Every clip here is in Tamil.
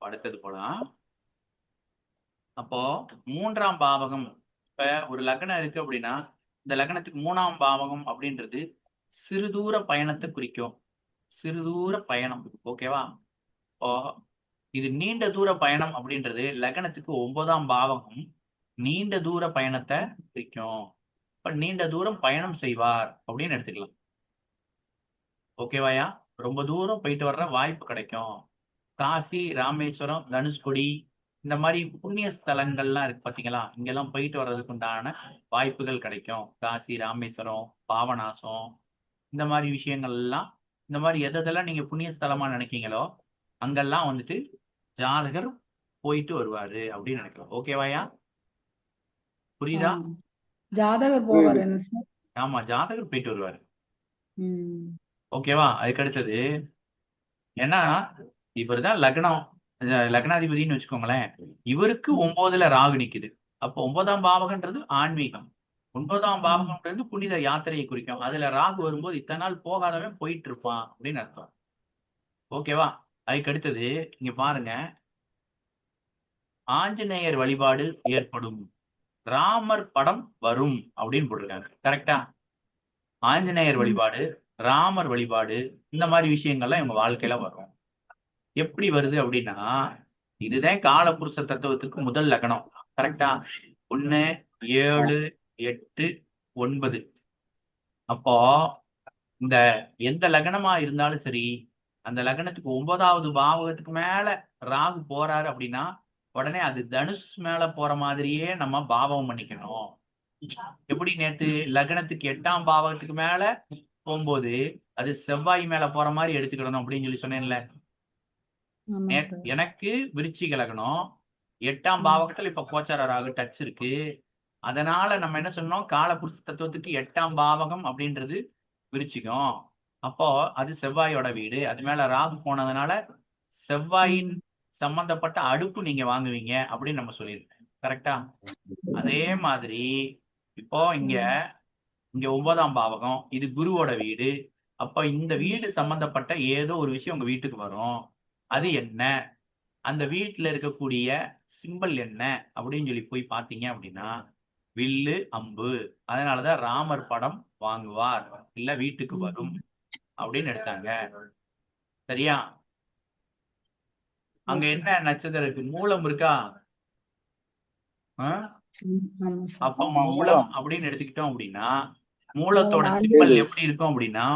அடுத்தது போலாம். அப்போ 3ஆம் பாவகம், இப்ப ஒரு லக்னம் இருக்கு அப்படின்னா இந்த லக்னத்துக்கு 3ஆம் பாவகம் அப்படின்றது சிறு தூர பயணத்தை குறிக்கும். சிறு தூர பயணம். ஓகேவா? இப்போ இது நீண்ட தூர பயணம் அப்படின்றது லக்னத்துக்கு 9ஆம் பாவகம் நீண்ட தூர பயணத்தை குறிக்கும். இப்ப நீண்ட தூரம் பயணம் செய்வார் அப்படின்னு எடுத்துக்கலாம். ஓகேவாயா? ரொம்ப தூரம் போயிட்டு வர்ற வாய்ப்பு கிடைக்கும். காசி, ராமேஸ்வரம், தனுஷ்கோடி இந்த மாதிரி புண்ணிய ஸ்தலங்கள்லாம் இருக்கு பாத்தீங்களா? இங்கெல்லாம் போயிட்டு வர்றதுக்கு உண்டான வாய்ப்புகள் கிடைக்கும். காசி, ராமேஸ்வரம், பாபநாசம் இந்த மாதிரி விஷயங்கள் எல்லாம், இந்த மாதிரி எதெல்லாம் நீங்க புண்ணிய ஸ்தலமா நினைக்கீங்களோ அங்கெல்லாம் வந்துட்டு ஜாதகர் போயிட்டு வருவாரு அப்படின்னு நினைக்கலாம். ஓகேவாயா? புரியுதா? ஜாதகர் போவார் என்ன சார்? ஆமா, ஜாதகர் போயிட்டு வருவாரு. ம். ஓகேவா? அதுக்கு அடுத்தது ஏன்னா இவர்தான் லக்னம், லக்னாதிபதினு வச்சுக்கோங்களேன். இவருக்கு 9ல ராகு நிக்குது. அப்போ 9ஆம் பாவகன்றது ஆன்மீகம், 9ஆம் பாவகம்ன்றது புனித யாத்திரையை குறிக்கும். அதுல ராகு வரும்போது இத்தனை நாள் போகாதவன் போயிட்டு இருப்பான் அப்படின்னு அர்த்தம். ஓகேவா? அதுக்கு அடுத்தது இங்க பாருங்க, ஆஞ்சநேயர் வழிபாடு ஏற்படும், ராமர் படம் வரும் அப்படின்னு போட்டிருக்காங்க. கரெக்டா? ஆஞ்சநேயர் வழிபாடு, ராமர் வழிபாடு இந்த மாதிரி விஷயங்கள்லாம் இவங்க வாழ்க்கையில வரும். எப்படி வருது அப்படின்னா, இதுதான் காலபுருஷ தத்துவத்துக்கு முதல் லக்னம். கரெக்டா? 1, 7, 8, 9. அப்போ இந்த எந்த லக்னமா இருந்தாலும் சரி, அந்த லக்னத்துக்கு 9வது பாவகத்துக்கு மேல ராகு போறாரு அப்படின்னா உடனே அது தனுஷ் மேல போற மாதிரியே நம்ம பாவம் பண்ணிக்கணும். எப்படி நேத்து லக்னத்துக்கு 8ஆம் பாவகத்துக்கு மேல போகும்போது அது செவ்வாய் மேல போற மாதிரி எடுத்துக்கிடணும் அப்படின்னு சொல்லி சொன்னேன்ல. எனக்கு விருச்சிக லக்னம் 8ஆம் பாவகத்துல இப்ப கோச்சார ராகு டச் இருக்கு. அதனால நம்ம என்ன சொன்னோம், காலபுருஷ தத்துவத்துக்கு 8ஆம் பாவகம் அப்படின்றது விருச்சிகம். அப்போ அது செவ்வாயோட வீடு, அது மேல ராகு போனதுனால செவ்வாயின் சம்பந்தப்பட்ட அடுப்பு நீங்க வாங்குவீங்க அப்படின்னு நம்ம சொல்லியிருக்கோம். கரெக்டா? அதே மாதிரி இப்போ இங்க 9ஆம் பாவகம், இது குருவோட வீடு. அப்ப இந்த வீடு சம்பந்தப்பட்ட ஏதோ ஒரு விஷயம் உங்க வீட்டுக்கு வரும். அது என்ன, அந்த வீட்டுல இருக்கக்கூடிய சிம்பல் என்ன அப்படின்னு சொல்லி போய் பாத்தீங்க அப்படின்னா வில்லு, அம்பு. அதனாலதான் ராமர் படம் வாங்குவார், இல்ல வீட்டுக்கு வரும் அப்படின்னு எடுத்தாங்க. சரியா? அங்க என்ன நட்சத்திரம் இருக்கு? மூலம் இருக்கா? அப்ப மூலம் அப்படின்னு எடுத்துக்கிட்டோம் அப்படின்னா மூலத்தோட சிம்பல் எப்படி இருக்கும் அப்படின்னா,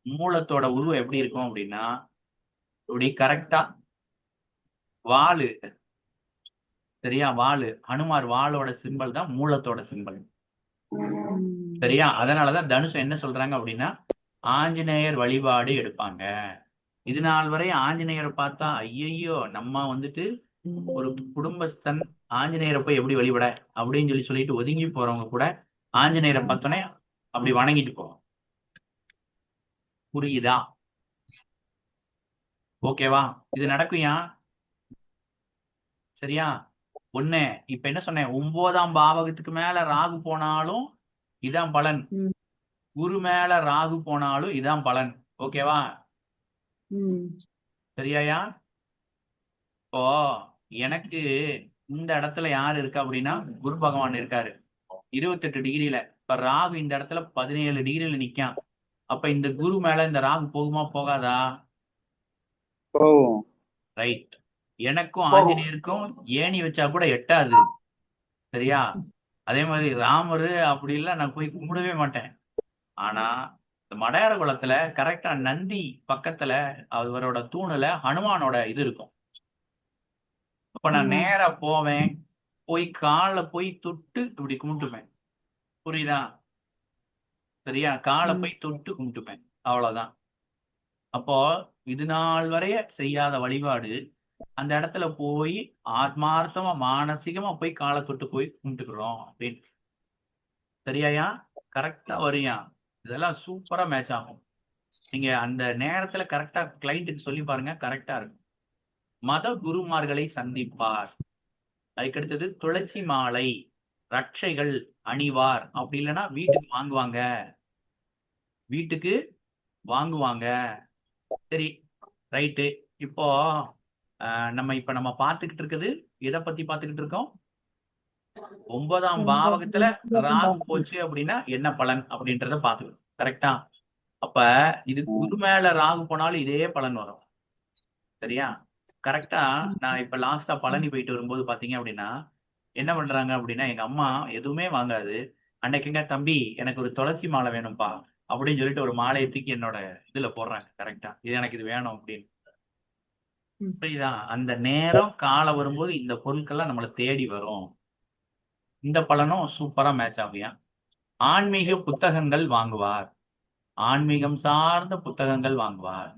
மூலத்தோட உருவம் எப்படி இருக்கும் அப்படின்னா இப்படி கரெக்டா வாளு. சரியா? வாளு, ஹனுமார் வாளோட சிம்பல் தான் மூலத்தோட சிம்பல். சரியா? அதனாலதான் தனுஷம் என்ன சொல்றாங்க அப்படின்னா ஆஞ்சநேயர் வழிபாடு எடுப்பாங்க. இது நாள் வரை ஆஞ்சநேயரை பார்த்தா ஐயையோ நம்ம வந்துட்டு ஒரு குடும்பஸ்தன் ஆஞ்சநேயரை போய் எப்படி வழிபட அப்படின்னு சொல்லிட்டு ஒதுங்கி போறவங்க கூட ஆஞ்சநேயரை பார்த்தோன்னே அப்படி வணங்கிட்டு போவோம். புரியுதா? ஓகேவா? இது நடக்கும்யா. சரியா? ஒண்ணு, இப்ப என்ன சொன்னேன், 9ஆம் பாவகத்துக்கு மேல ராகு போனாலும் இதான் பலன், குரு மேல ராகு போனாலும் இதான் பலன். ஓகேவா? சரியாயா? இப்போ எனக்கு இந்த இடத்துல யாரு இருக்கா அப்படின்னா குரு பகவான் இருக்காரு 28 டிகிரில. இப்ப ராகு இந்த இடத்துல 17 டிகிரில நிக்கான். அப்ப இந்த குரு மேல இந்த ராகு போகுமா போகாதா? ரைட். எனக்கும் ஆஞ்சநேயருக்கும் ஏணி வச்சா கூட எட்டாது. சரியா? அதே மாதிரி ராமரு அப்படி எல்லாம் நான் போய் கும்பிடவே மாட்டேன். ஆனா இந்த மடையார குளத்துல கரெக்டா நந்தி பக்கத்துல அவரோட தூணுல ஹனுமானோட இது இருக்கும். அப்ப நான் நேரா போவேன், போய் காலை போய் தொட்டு இப்படி கும்பிட்டுப்பேன். புரியுதா? சரியா? காலை போய் தொட்டு கும்பிட்டுப்பேன், அவ்வளவுதான். அப்போ இது நாள் வரைய செய்யாத வழிபாடு அந்த இடத்துல போய் ஆத்மார்த்தமா மானசீகமா போய் காலை தொட்டு போய் கும்பிட்டுக்கிறோம் அப்படின்னு. சரியாயா? கரெக்டா வரியா? இதெல்லாம் சூப்பரா மேட்ச் ஆகும். நீங்க அந்த நேரத்துல கரெக்டா கிளைண்ட்டுக்கு சொல்லி பாருங்க, கரெக்டா இருக்கும். மத குருமார்களை சந்திப்பார். அதுக்கடுத்தது துளசி மாலை, ரட்சைகள் அணிவார். அப்படி இல்லைன்னா வீட்டுக்கு வாங்குவாங்க, வீட்டுக்கு வாங்குவாங்க. சரி, ரைட்டு. இப்போ நம்ம பார்த்துக்கிட்டு இருக்குது எதை பத்தி பார்த்துக்கிட்டு இருக்கோம்? 9ஆம் பாவகத்துல ராகு போச்சு அப்படின்னா என்ன பலன் அப்படின்றத பார்த்துக்கணும். கரெக்டா? அப்ப இது குரு மேல ராகு போனாலும் இதே பலன் வரும். சரியா? கரெக்டா? நான் இப்ப லாஸ்டா பழனி போயிட்டு வரும்போது பாத்தீங்க அப்படின்னா என்ன பண்றாங்க அப்படின்னா எங்க அம்மா எதுவுமே வாங்காது. அன்னைக்குங்க தம்பி எனக்கு ஒரு துளசி மாலை வேணும்ப்பா அப்படின்னு சொல்லிட்டு ஒரு மாலையை தூக்கி என்னோட இதுல போடுறாங்க. கரெக்டா? இது எனக்கு இது வேணும் அப்படின்னு. புரியுதா? அந்த நேரம் காலம் வரும்போது இந்த பொருட்கள்லாம் நம்மளை தேடி வரும். இந்த பலனும் சூப்பரா மேட்ச் ஆகுயா. ஆன்மீக புத்தகங்கள் வாங்குவார். ஆன்மீகம் சார்ந்த புத்தகங்கள் வாங்குவார்.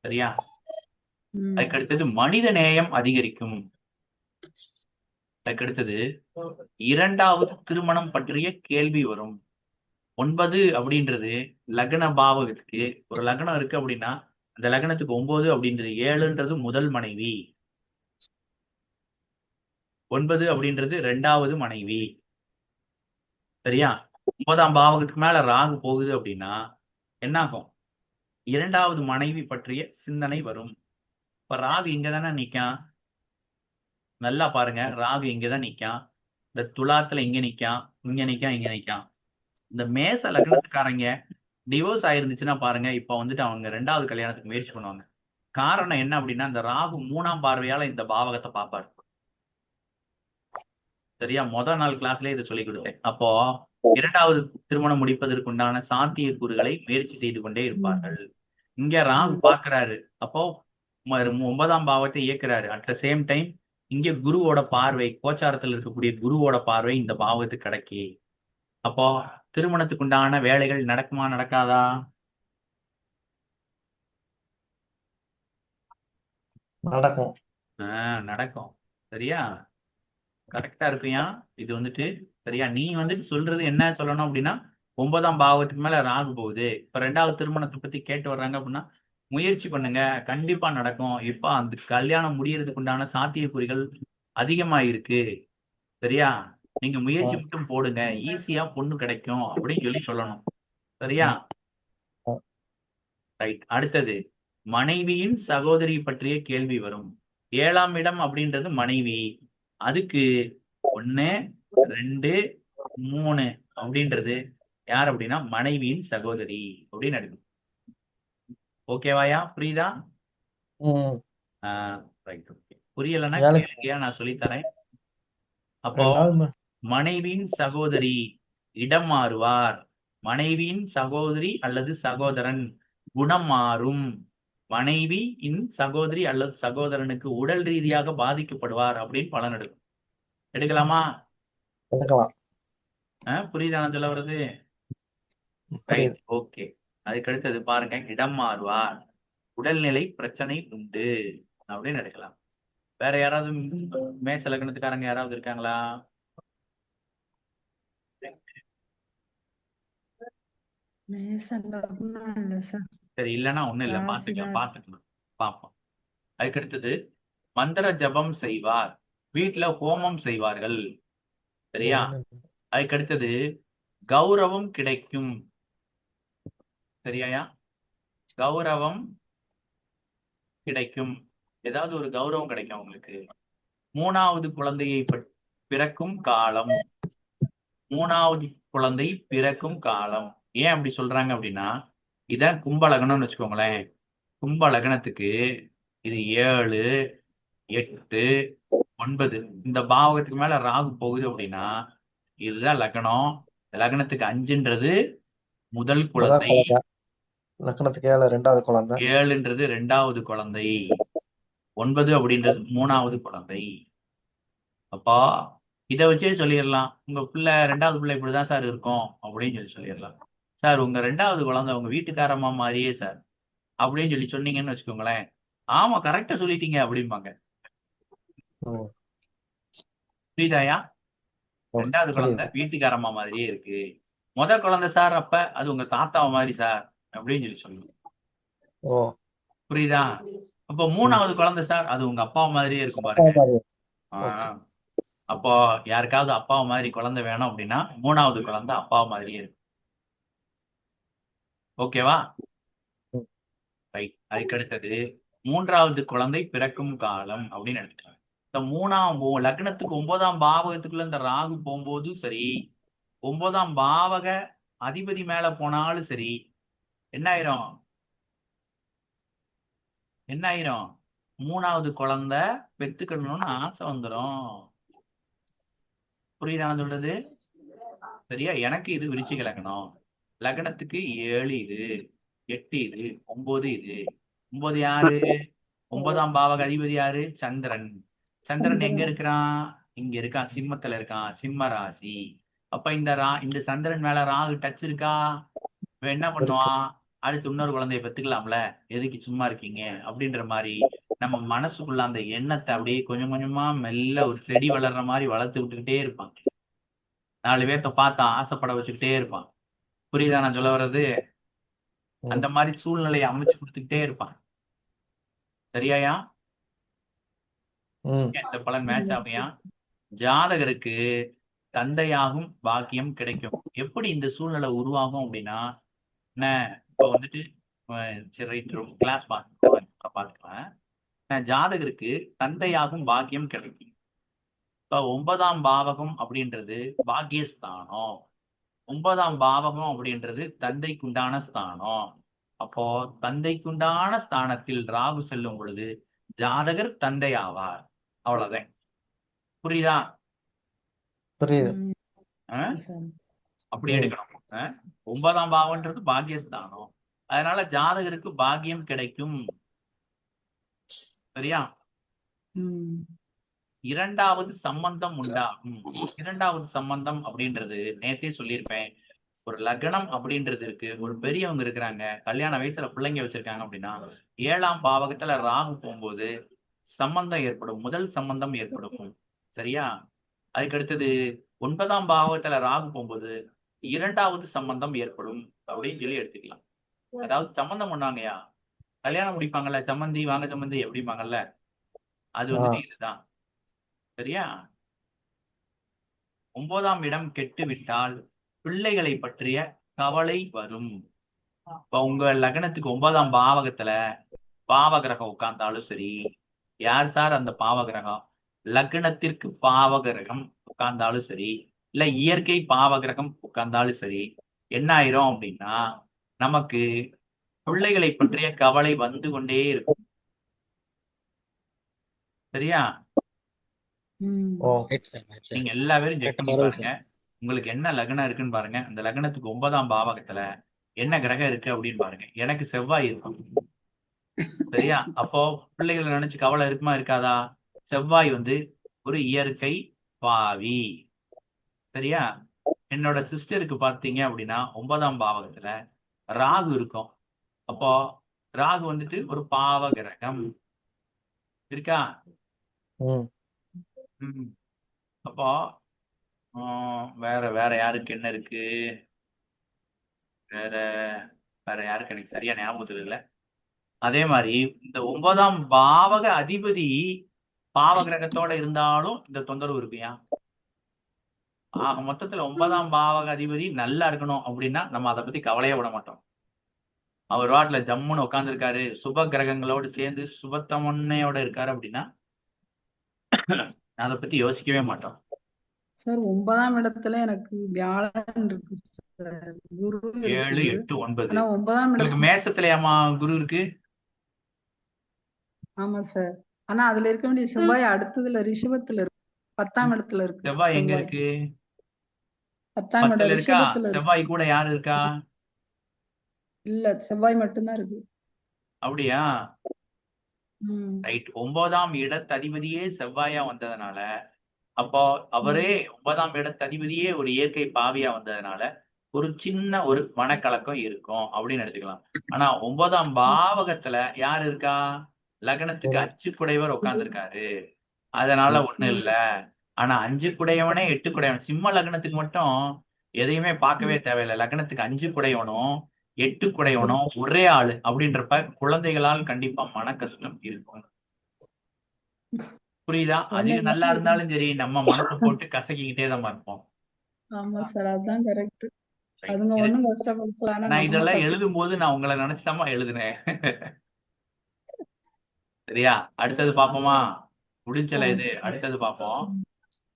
சரியா? அதுக்கு அடுத்தது மனித நேயம் அதிகரிக்கும். அதுக்கு அடுத்தது 2வது திருமணம் பற்றிய கேள்வி வரும். 9 அப்படின்றது லக்ன பாவகத்துக்கு ஒரு லக்னம் இருக்கு அப்படின்னா அந்த லக்னத்துக்கு 9 அப்படின்றது 7ன்றது முதல் மனைவி, 9 அப்படின்றது 2வது மனைவி. சரியா? 9ஆம் பாவகத்துக்கு மேல ராகு போகுது அப்படின்னா என்ன ஆகும்? 2வது மனைவி பற்றிய சிந்தனை வரும். இப்ப ராகு இங்கதானே நிக்கான். நல்லா பாருங்க, ராகு இங்கதான் நிக்கான். இந்த துலாத்துல இங்க நிக்கான், இங்க நிக்கான், இங்க நிக்கான். இந்த மேச லக்னத்துக்காரங்க டிவோர்ஸ் ஆயிருந்துச்சுன்னா பாருங்க, இப்ப வந்துட்டு அவங்க 2வது கல்யாணத்துக்கு முயற்சி பண்ணுவாங்க. காரணம் என்ன அப்படின்னா இந்த ராகு 3ஆம் பார்வையால இந்த பாவகத்தை பார்ப்பாரு. சரியா? முதல் நாள் கிளாஸ்லயே இதை சொல்லி கொடுத்தேன். அப்போ 2வது திருமணம் முடிப்பதற்கு உண்டான சாத்திய கூறுகளை முயற்சி செய்து கொண்டே இருப்பார்கள். இங்க ராகு பாக்குறாரு. அப்போ 9ஆம் பாவத்தை இயக்குறாரு. அட் த சேம் டைம் இங்க குருவோட பார்வை, கோச்சாரத்தில் இருக்கக்கூடிய குருவோட பார்வை இந்த பாவத்துக்கு கிடைக்கி. அப்போ திருமணத்துக்கு உண்டான வேலைகள் நடக்குமா நடக்காதா? நடக்கும். நடக்கும். சரியா? கரெக்டா இருக்குயா. இது வந்துட்டு சரியா? நீ வந்துட்டு சொல்றது என்ன சொல்லணும் அப்படின்னா 9ஆம் பாவத்துக்கு மேல ராகு போகுது. இப்ப 2வது திருமணத்தை பத்தி கேட்டு வர்றாங்க அப்படின்னா முயற்சி பண்ணுங்க, கண்டிப்பா நடக்கும். இப்ப அந்த கல்யாணம் முடியறதுக்கு உண்டான சாத்தியக்கூறுகள் அதிகமா இருக்கு. சரியா? நீங்க முயற்சி மட்டும் போடுங்க, ஈஸியா பொண்ணு கிடைக்கும் அப்படின்னு சொல்லி சொல்லணும். சரியா? ரைட். அடுத்தது மனைவியின் சகோதரி பற்றிய கேள்வி வரும். 7ஆம் இடம் அப்படின்றது மனைவி. அதுக்கு 1 2 3 அப்படின்றது யார் அப்படின்னா மனைவியின் சகோதரி அப்படின்னு எடுக்கணும். ஓகேவாயா? புரியுதா? ரைட். ஓகே. புரியலன்னா கேளுங்கயா, நான் சொல்லித்தரேன். அப்போ மனைவியின் சகோதரி இடம் மாறுவார். மனைவியின் சகோதரி அல்லது சகோதரன் குணம் மாறும். மனைவியின் சகோதரி அல்லது சகோதரனுக்கு உடல் ரீதியாக பாதிக்கப்படுவார் அப்படின்னு பலன் எடுக்கும். எடுக்கலாமா? எடுக்கலாம். புரியுதா நான் சொல்ல வர்றது? ரைட். ஓகே. அதுக்கு அடுத்தது பாருங்க, இடம் மாறுவார், உடல்நிலை பிரச்சனை உண்டு அப்படின்னு எடுக்கலாம். வேற யாராவது மேச லக்னத்துக்காரங்க யாராவது இருக்காங்களா? சரி, இல்லைன்னா ஒண்ணும் இல்லை, பாத்துக்கலாம் பார்ப்போம். அதுக்கு அடுத்தது மந்திர ஜபம் செய்வார். வீட்டுல ஹோமம் செய்வார்கள். சரியா? அதுக்கு அடுத்தது கௌரவம் கிடைக்கும். சரியாயா? கௌரவம் கிடைக்கும். ஏதாவது ஒரு கௌரவம் கிடைக்கும் உங்களுக்கு. 3வது குழந்தையை பிறக்கும் காலம். 3வது குழந்தை பிறக்கும் காலம். ஏன் அப்படி சொல்றாங்க அப்படின்னா இதான் கும்ப லக்னம்னு வச்சுக்கோங்களேன். கும்ப லக்னத்துக்கு இது 7 8 9 இந்த பாவகத்துக்கு மேல ராகு போகுது அப்படின்னா இதுதான் லக்னம். லக்னத்துக்கு 5ன்றது முதல் குழந்தை, லக்னத்துக்கு 7 2வது குழந்தை, 7ன்றது 2வது குழந்தை, 9 அப்படின்றது 3வது குழந்தை. அப்போ இதை வச்சே சொல்லிடலாம், உங்க பிள்ளை 2வது பிள்ளை இப்படிதான் சார் இருக்கும் அப்படின்னு சொல்லிடலாம். சார் உங்க 2வது குழந்தை உங்க வீட்டுக்காரம்மா மாதிரியே சார் அப்படின்னு சொல்லி சொன்னீங்கன்னு வச்சுக்கோங்களேன். ஆமா கரெக்டா சொல்லிட்டீங்க அப்படிம்பாங்க. புரியுதாயா? 2வது குழந்தை வீட்டுக்காரம்மா மாதிரியே இருக்கு. குழந்தை சார் அப்ப அது உங்க தாத்தாவை மாதிரி சார் அப்படின்னு சொல்லி சொல்லணும். புரியுதா? அப்போ 3வது குழந்தை சார் அது உங்க அப்பா மாதிரியே இருக்கும் பாருங்க. அப்போ யாருக்காவது அப்பாவை மாதிரி குழந்தை வேணும் அப்படின்னா 3வது குழந்தை அப்பா மாதிரியே இருக்கும். ஓகேவா? ரைட். அதுக்கு அடுத்தது மூன்றாவது குழந்தை பிறக்கும் காலம் அப்படின்னு எடுத்துக்கலாம். இந்த லக்னத்துக்கு 9ஆம் பாவகத்துக்குள்ள இந்த ராகு போகும்போது சரி, 9ஆம் பாவக அதிபதி மேல போனாலும் சரி, என்ன ஆயிரும் என்ன ஆயிரும் 3வது குழந்தை பெத்துக்கணும்னு ஆசை வந்துடும். புரியுதா நான் சொல்றது? சரியா? எனக்கு இது விருச்சிக லக்னம். லக்னத்துக்கு 7 இது, 8 இது, 9 இது. 9 யாரு? 9ஆம் பாவக அதிபதி யாரு? சந்திரன். சந்திரன் எங்க சந்திரன். இருக்கிறான்? இங்க இருக்கான், சிம்மத்துல இருக்கான், சிம்ம ராசி. அப்ப இந்த சந்திரன் மேல ராகு டச் இருக்கா? இவன் என்ன இருக்கு. பண்ணுவான்? அடுத்து இன்னொரு குழந்தைய பெத்துக்கலாம்ல, எதுக்கு சும்மா இருக்கீங்க அப்படின்ற மாதிரி நம்ம மனசுக்குள்ள அந்த எண்ணத்தை அப்படியே கொஞ்சம் கொஞ்சமா மெல்ல ஒரு செடி வளர்ற மாதிரி வளர்த்து விட்டுக்கிட்டே இருப்பான். 4 பேர்த்த பார்த்தா ஆசைப்பட வச்சுக்கிட்டே இருப்பான். புரியுதா நான் சொல்ல வர்றது? அந்த ம். மாதிரி சூழ்நிலையை அமைச்சு கொடுத்துக்கிட்டே இருப்பான். சரியாயா? ம். இந்த பலன் மேட்ச் ஆகையா? ஜாதகருக்கு தந்தையாகும் பாக்கியம் கிடைக்கும். எப்படி இந்த சூழ்நிலை உருவாகும் அப்படின்னா, என்ன இப்போ வந்துட்டு சரி ரைட் கிளாஸ் பார்த்துக்கலாம். ஜாதகருக்கு தந்தையாகும் பாக்கியம் கிடைக்கும். இப்போ 9ஆம் பாவகம் அப்படின்றது பாக்கியஸ்தானம். 9ஆம் பாவகம் அப்படின்றது தந்தைக்குண்டான ஸ்தானம். அப்போ தந்தைக்குண்டான ஸ்தானத்தில் ராகு செல்லும் பொழுது ஜாதகர் தந்தை ஆவார். அவ்வளவுதான். புரியுதா? புரியுது. ம். அஹ் சரி. அப்படி ம். எடுக்கணும். 9ஆம் பாவம்ன்றது பாக்கியஸ்தானம். அதனால ஜாதகருக்கு பாக்கியம் கிடைக்கும். சரியா? ம். இரண்டாவது சம்பந்தம் உண்டாகும். இரண்டாவது சம்பந்தம் அப்படின்றது நேத்தே சொல்லியிருப்பேன். ஒரு லக்னம் அப்படின்றது இருக்கு, ஒரு பெரியவங்க இருக்கிறாங்க, கல்யாண வயசுல பிள்ளைங்க வச்சிருக்காங்க அப்படின்னா 7ஆம் பாவகத்துல ராகு போகும்போது சம்பந்தம் ஏற்படும், முதல் சம்பந்தம் ஏற்படும். சரியா? அதுக்கு அடுத்தது 9ஆம் பாவகத்துல ராகு போகும்போது 2வது சம்பந்தம் ஏற்படும் அப்படின்னு சொல்லி எடுத்துக்கலாம். அதாவது சம்பந்தம் பண்ணாங்கயா, கல்யாணம் முடிப்பாங்கல்ல, சம்மந்தி வாங்க சம்மந்தி அப்படிம்பாங்கல்ல, அது ஆ. வந்துட்டு இதுதான். சரியா? 9ஆம் இடம் கெட்டு விட்டால் பிள்ளைகளை பற்றிய கவலை வரும். இப்ப உங்க லக்னத்துக்கு 9ஆம் பாவகத்துல பாவகிரகம் உட்கார்ந்தாலும் சரி, யார் சார் அந்த பாவகிரகம்? லக்னத்திற்கு பாவகிரகம் உட்கார்ந்தாலும் சரி, இல்ல இயற்கை பாவகிரகம் உட்கார்ந்தாலும் சரி, என்ன ஆயிரும் அப்படின்னா நமக்கு பிள்ளைகளை பற்றிய கவலை வந்து கொண்டே இருக்கும். சரியா? ம். ஓ. நீங்க எல்லா பேரும் செக் பண்ணி பாருங்க, உங்களுக்கு என்ன லக்னம் இருக்குன்னு பாருங்க. அந்த லக்னத்துக்கு 9ஆம் பாவகத்துல என்ன கிரகம் இருக்கு அப்படின்னு பாருங்க. எனக்கு செவ்வாய் இருக்கும். சரியா? அப்போ பிள்ளைகளை நினைச்சு கவலை இருக்குமா இருக்காதா? செவ்வாய் வந்து ஒரு இயற்கை பாவி. சரியா? என்னோட சிஸ்டருக்கு பார்த்தீங்க அப்படின்னா 9ஆம் பாவகத்துல ராகு இருக்கும். அப்போ ராகு வந்துட்டு ஒரு பாவ கிரகம் இருக்கா? ம். ம். அப்போ வேற வேற யாருக்கு என்ன இருக்கு? வேற வேற யாருக்கு எனக்கு சரியா ஞாபகத்துல இல்ல. அதே மாதிரி இந்த 9ஆம் பாவக அதிபதி பாவ கிரகத்தோட இருந்தாலும் இந்த தொந்தரவு இருக்குயா. ஆக மொத்தத்துல 9ஆம் பாவக அதிபதி நல்லா இருக்கணும் அப்படின்னா நம்ம அதை பத்தி கவலையே விட மாட்டோம். அவர் வாட்டில ஜம்முன்னு உட்கார்ந்துருக்காரு, சுப கிரகங்களோடு சேர்ந்து சுபத்தமன்னையோட இருக்காரு அப்படின்னா அதை பத்தி யோசிக்கவே மாட்டோம். சார் 9ஆம் இடத்துல எனக்கு வியாழன் இருக்கு சார், குரு 7, இருக்குது. 8, 9 ஆனா 9ஆம் உங்களுக்கு இடத்துல மேசத்திலயாமா குரு இருக்கு? ஆமா சார். ஆனா அதுல இருக்க வேண்டிய செவ்வாய் அடுத்ததுல ரிஷபத்துல இருக்கு. 10ஆம் இடத்துல இருக்கு செவ்வாய் எங்க செவ்வாய். இருக்கு? 10ஆம் 10ல இடம் இருக்கா? ரிஷபத்துல இருக்கு. செவ்வாய் கூட யாரு இருக்கா? இல்ல, செவ்வாய் மட்டும்தான் இருக்கு. அப்படியா? ம். ரைட். 9ஆம் இடத்ததிபதியே செவ்வாயா வந்ததுனால, அப்போ அவரே ம். 9ஆம் இடத்ததிபதியே ஒரு இயற்கை பாவியா வந்ததுனால ஒரு சின்ன ஒரு மனக்கலக்கம் இருக்கும் அப்படின்னு எடுத்துக்கலாம். ஆனா 9ஆம் பாவகத்துல யார் இருக்கா? லக்னத்துக்கு குரு. 5 குடையவர் உட்கார்ந்துருக்காரு. அதனால ம். ஒண்ணும் ம். இல்ல. ஆனா 5 குடையவனே 8 குடையவன், சிம்ம லக்னத்துக்கு மட்டும் எதையுமே பார்க்கவே ம். தேவையில்லை. லக்னத்துக்கு 5 குடையவனும் 8 குடையவனும் ஒரே ஆளு அப்படின்றப்ப குழந்தைகளால் கண்டிப்பா மன கஷ்டம் இருக்கும். புரியுதா? அதுக குழந்தைங்க நல்லா இருந்தாலும் சரி, நம்ம மனசை போட்டு கசக்கிக்கிட்டே தான் இருப்போம். ஆமா சார், அதுதான் கரெக்ட். Right. அதுங்க ஒண்ணும் கஷ்டப்படுத்தல, ஆனா நான் நம்ம இதெல்லாம் கஷ்டம். எழுதும் போது நான் உங்களை நினைச்சுதாம்மா எழுதுனேன். சரியா? அடுத்தது பார்ப்போமா? முடிஞ்சல ஆ. இது. அடுத்தது பார்ப்போம்.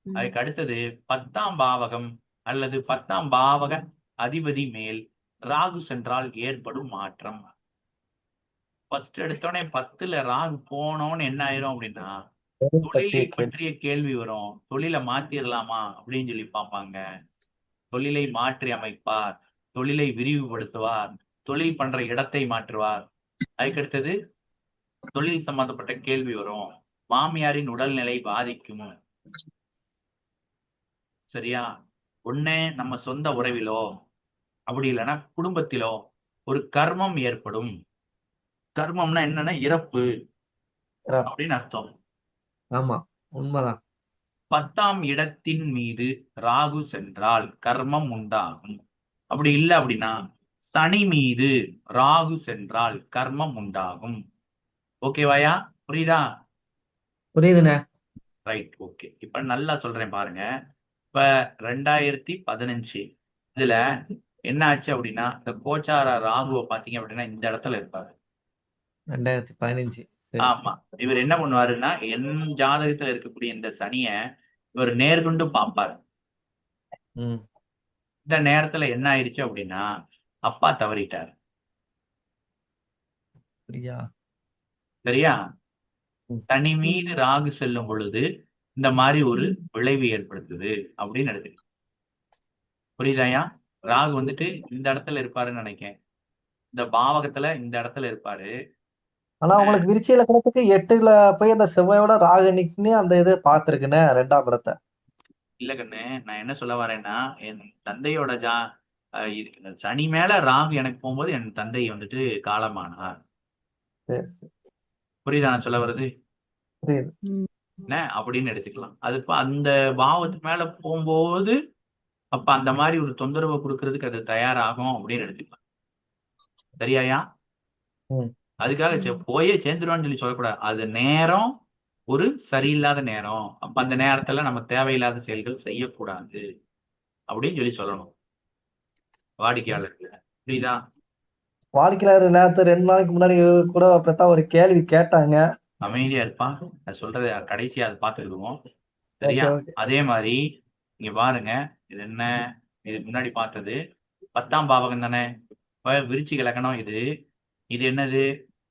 ம். அதுக்கு அடுத்தது 10ஆம் பாவகம் அல்லது 10ஆம் பாவக அதிபதி மேல் ராகு சென்றால் ஏற்படும் மாற்றம். ஃபர்ஸ்ட் எடுத்தோடனே 10ல ராகு போனோன்னு என்ன ஆயிரும் அப்படின்னா, தொழில் பற்றிய தொழிலை கேள்வி. பற்றிய கேள்வி வரும். தொழிலை மாத்திரலாமா அப்படின்னு சொல்லி பார்ப்பாங்க. தொழிலை மாற்றி அமைப்பார், தொழிலை விரிவுபடுத்துவார், தொழில் பண்ற இடத்தை மாற்றுவார். அதுக்கடுத்தது தொழில் சம்பந்தப்பட்ட கேள்வி வரும். மாமியாரின் உடல்நிலை பாதிக்கும். சரியா? ஒண்ணு நம்ம சொந்த உறவிலோ அப்படி இல்லைன்னா குடும்பத்திலோ ஒரு கர்மம் ஏற்படும். கர்மம்னா என்னன்னா இறப்பு சிறப்பு. அப்படின்னு அர்த்தம். ஆமா, உண்மைதான். 10ஆம் இடத்தின் மீது ராகு சென்றால் கர்மம் உண்டாகும். அப்படி இல்லை அப்படின்னா சனி மீது ராகு சென்றால் கர்மம் உண்டாகும். ஓகேவாயா? புரியுதா? புரியுதுண்ணே. Right, okay. இப்ப நல்லா சொல்றேன் பாருங்க. இப்ப 2015 இதுல என்ன ஆச்சு அப்படின்னா, இந்த கோச்சார ராகுவை பாத்தீங்க அப்படின்னா இந்த இடத்துல இருப்பாரு. 2015. சரி ஆமா. சரி. இவர் என்ன பண்ணுவாருன்னா, என் ஜாதகத்துல இருக்கக்கூடிய இந்த சனிய இவர் நேர்கொண்டு பார்ப்பாரு. ம். இந்த நேரத்துல என்ன ஆயிடுச்சு அப்படின்னா, அப்பா தவறிட்டார். அப்படியா? சரியா? ம். சனி மீது ம். ராகு செல்லும் பொழுது இந்த மாதிரி ஒரு ம். விளைவு ஏற்படுத்துது அப்படின்னு எடுத்து. புரியுதாயா? ராகு வந்துட்டு இந்த இடத்துல இருப்பாருன்னு நினைக்கிறேன். இந்த பாவகத்துல இந்த இடத்துல இருப்பாரு. ஆனா உங்களுக்கு விருச்சிக லக்னத்துக்கு 8ல போய் அந்த செவ்வாயோட ராகு நிக்குன்னு அந்த இது பார்த்திருக்குண்ணே, 2ஆம் இடத்தை. இல்ல கண்ணு, நான் என்ன சொல்ல வரேன்னா, என் தந்தையோட சனி மேல ராகு எனக்கு போகும்போது என் தந்தை வந்துட்டு காலமானார். சரி சரி. புரியுதா நான் சொல்ல வர்றது? புரியுது. ம். என்ன அப்படின்னு எடுத்துக்கலாம். அது இப்ப அந்த பாவத்துக்கு மேல போகும்போது அப்ப அந்த மாதிரி ஒரு தொந்தரவு கொடுக்கறதுக்கு அது தயாராகும் அப்படின்னு எடுத்துக்கலாம். சரியாயா? ம். அதுக்காக போயே சேர்ந்துருவான்னு சொல்லி சொல்லக்கூடாது. அது நேரம் ஒரு சரியில்லாத நேரம். அப்ப அந்த நேரத்துல நம்ம தேவையில்லாத செயல்கள் செய்யக்கூடாது அப்படின்னு சொல்லி சொல்லணும் வாடிக்கையாளருக்கு. புரியுதா? வாழ்க்கையில நேரத்து 2 நாளைக்கு முன்னாடி கூட அப்படித்தான் ஒரு கேள்வி கேட்டாங்க. அமைதியா இருப்பான். நான் சொல்றதை கடைசியா அதை பார்த்துருக்குவோம். சரியா? Okay okay. அதே மாதிரி இங்க பாருங்க. இது என்ன? இதுக்கு முன்னாடி பார்த்தது 10ஆம் பாவகம் தானே? இப்ப விருச்சிக லக்னம் இது. இது என்னது?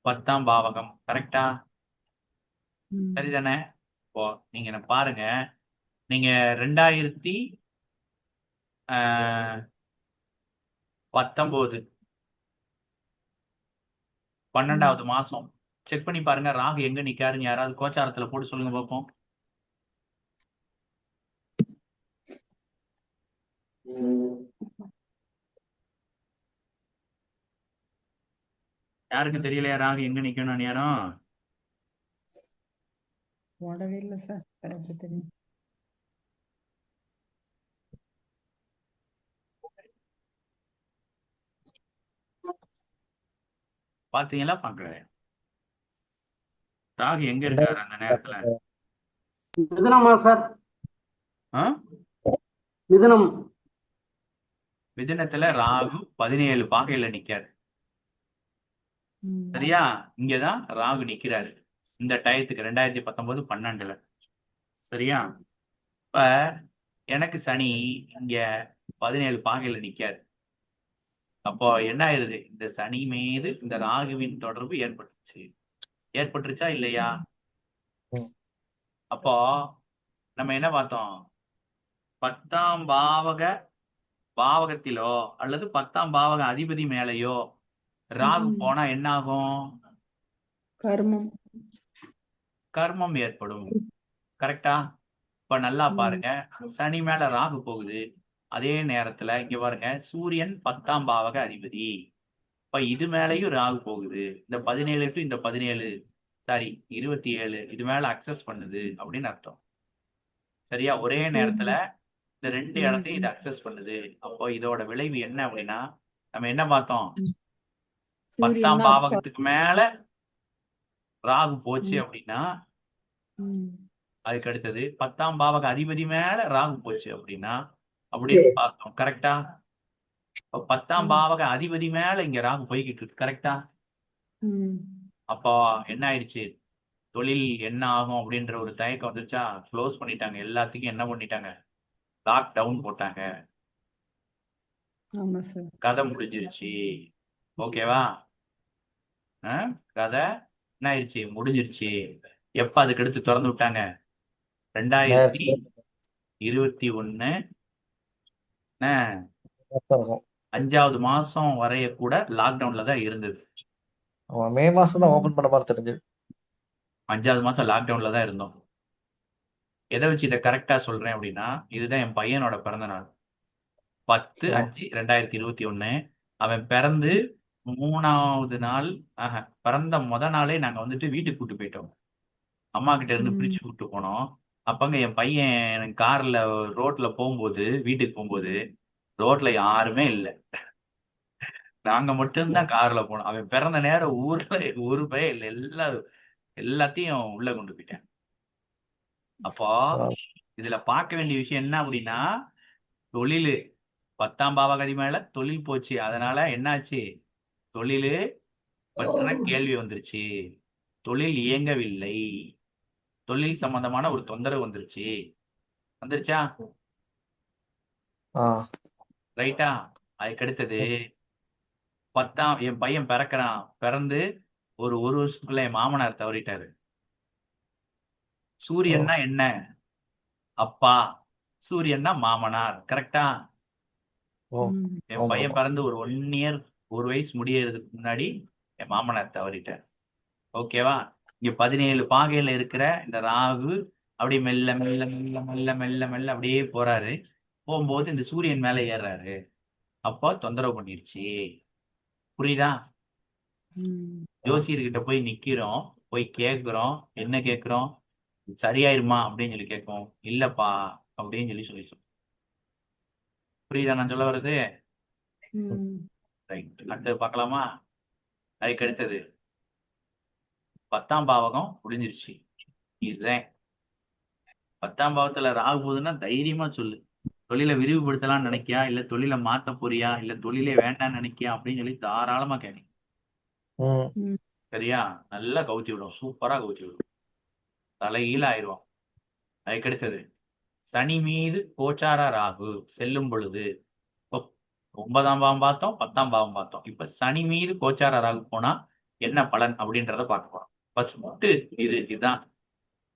10ஆம் பாவகம். கரெக்டா? ம். சரிதானே? இப்போ நீங்க என்ன பாருங்க. நீங்க 2019 12வது மாசம் செக் பண்ணி பாருங்க. ராகு எங்க நிக்காருன்னு யாராவது கோச்சாரத்துல போட்டு சொல்லுங்க பார்ப்போம். யாருக்கும் தெரியலையா ராகு எங்க நிக்கணும் நேரம்? போடவே இல்லை சார். எப்படி தெரியும்? பாத்தீங்களா? பாக்குறேன். ராகு எங்க இருக்காரு அந்த நேரத்துல? மிதுனமா சார்? ஆ? மிதுனம். மிதுனத்துல ராகு 17 பாகையில நிக்காரு. ம். சரியா? இங்கதான் ராகு நிக்கிறாரு இந்த டயத்துக்கு 2019 12ல. சரியா? இப்ப எனக்கு சனி இங்க 17 பாகையில நிக்காரு. அப்போ என்ன ஆயிருது? இந்த சனி மீது இந்த ராகுவின் தொடர்பு ஏற்பட்டுருச்சா இல்லையா? ம். அப்போ நம்ம என்ன பார்த்தோம்? 10ஆம் பாவகத்திலோ அல்லது 10ஆம் பாவக அதிபதி மேலேயோ ராகு ம். போனா என்ன ஆகும்? கர்மம். கர்மம் ஏற்படும். கரெக்டா? இப்ப நல்லா ம். பாருங்க. சனி மேல ராகு போகுது. அதே நேரத்துல இங்க பாருங்க, சூரியன் 10ஆம் பாவக அதிபதி. இப்ப இது மேலயும் ராகு போகுது. இந்த 17 டு இந்த 17 சாரி 27 இது மேல அக்சஸ் பண்ணுது அப்படின்னு அர்த்தம். சரியா? ஒரே நேரத்துல இந்த 2 இடத்தையும் இது அக்சஸ் பண்ணுது. அப்போ இதோட விளைவு என்ன அப்படின்னா, நம்ம என்ன பார்த்தோம்? 10ஆம் சூரியன் தான் அப்பா. பாவகத்துக்கு மேல ராகு போச்சு ம். அப்படின்னா, ம். அதுக்கு அடுத்தது 10ஆம் பாவக அதிபதி மேல ராகு போச்சு அப்படின்னா அப்படின்னு பார்த்தோம். கரெக்டா? 10ஆம் ம். பாவக அதிபதி மேல இங்க ராகு போய்கிட்டு இருக்கு. கரெக்டா? ம். அப்போ என்ன ஆயிடுச்சு? தொழில் என்ன ஆகும் அப்படின்ற ஒரு தயக்கம் வந்துச்சா, க்ளோஸ் பண்ணிட்டாங்க. எல்லாத்துக்கும் என்ன பண்ணிட்டாங்க, லாக் டவுன் போட்டாங்க. ஆமா சார். கதை முடிஞ்சிருச்சு. ஓகேவா? கதை என்ன ஆயிடுச்சு, முடிஞ்சிருச்சு. எப்ப அதுக்கு அடுத்து திறந்து விட்டாங்க? 2021 இருக்கும். 5வது மாசம் வரைய கூட லாக்டவுன்ல தான் இருந்தது. ஆமா, மே மாசம் தான் ஓபன் பண்ண மாதிரி தெரிஞ்சது. 5வது மாசம் லாக்டவுன்ல தான் இருந்தோம். எதை வச்சு இதை கரெக்டா சொல்றேன் அப்படின்னா, இதுதான் என் பையனோட பிறந்த நாள். 10/5/2021. அவன் பிறந்து 3வது நாள், பிறந்த நாளே நாங்க வந்துட்டு வீட்டுக்கு கூட்டு போயிட்டோம். அம்மா கிட்ட இருந்து பிரிச்சு கூட்டு போனோம். அப்பங்க என் பையன் கார்ல ரோட்ல போகும்போது, வீட்டுக்கு போகும்போது ரோட்ல யாருமே இல்ல. நாங்க மட்டும்தான் கார்ல போனோம். அவன் பிறந்த நேரம் ஊர்ல ஒரு பயம் இல்ல. எல்லாத்தையும் உள்ள கொண்டு போயிட்டேன். அப்போ இதுல பார்க்க வேண்டிய விஷயம் என்ன அப்படின்னா, தொழிலு 10ஆம் பாவகதி மேல தொழில் போச்சு. அதனால என்னாச்சு, தொழிலு பற்றின கேள்வி வந்துருச்சு. தொழில் இயங்கவில்லை. தொழில் சம்பந்தமான ஒரு தொந்தரவு வந்துருச்சா? ரைட்டா? அதுக்கு அடுத்தது என் பையன் பிறக்கிறான். பிறந்து ஒரு வருஷத்துக்குள்ள என் மாமனார் தவறிட்டாரு. சூரியன்னா என்ன? அப்பா. சூரியன்னா மாமனார். கரெக்டா? என் பையன் பிறந்து ஒரு 1 இயர், 1 வயசு முடியறதுக்கு முன்னாடி என் மாமனார் தவறிட்டார். ஓகேவா? இங்க 17 பாகையில இருக்கிற இந்த ராகு அப்படியே மெல்ல மெல்ல மெல்ல மெல்ல மெல்ல மெல்ல அப்படியே போறாரு. போகும்போது இந்த சூரியன் மேல ஏறாரு. அப்போ தொந்தரவு பண்ணிருச்சு. புரியுதா? ஜோசியர்கிட்ட போய் நிக்கிறோம், போய் கேக்குறோம். என்ன கேக்குறோம்? சரியாயிருமா அப்படின்னு சொல்லி கேட்கும். இல்லப்பா அப்படின்னு சொல்லி புரியுதா நான் சொல்ல வர்றது? ரைட். அடுத்தது பார்க்கலாமா? அதுக்கு அடுத்தது 10ஆம் பாவகம் முடிஞ்சிருச்சு. இதுதான் 10ஆம் பாவத்துல ராகு போகுதுன்னா தைரியமா சொல்லு. தொழிலை விரிவுபடுத்தலாம்னு நினைக்கியா, இல்ல தொழிலை மாத்த போறியா, இல்ல தொழிலே வேண்டாம்னு நினைக்கியா அப்படின்னு சொல்லி தாராளமா கேட்க. சரியா? நல்லா கவுத்தி விடும். சூப்பரா கவுத்தி விடும். தலைகீழ ஆயிடுவோம். அதுக்கு அடுத்தது சனி மீது கோச்சார ராகு செல்லும் பொழுது, 9ஆம் பாவம் பார்த்தோம், 10ஆம் பாவம் பார்த்தோம். இப்ப சனி மீது கோச்சார ராகு போனா என்ன பலன் அப்படின்றத பார்க்க போறோம். ஃபர்ஸ்ட் இதுதான்.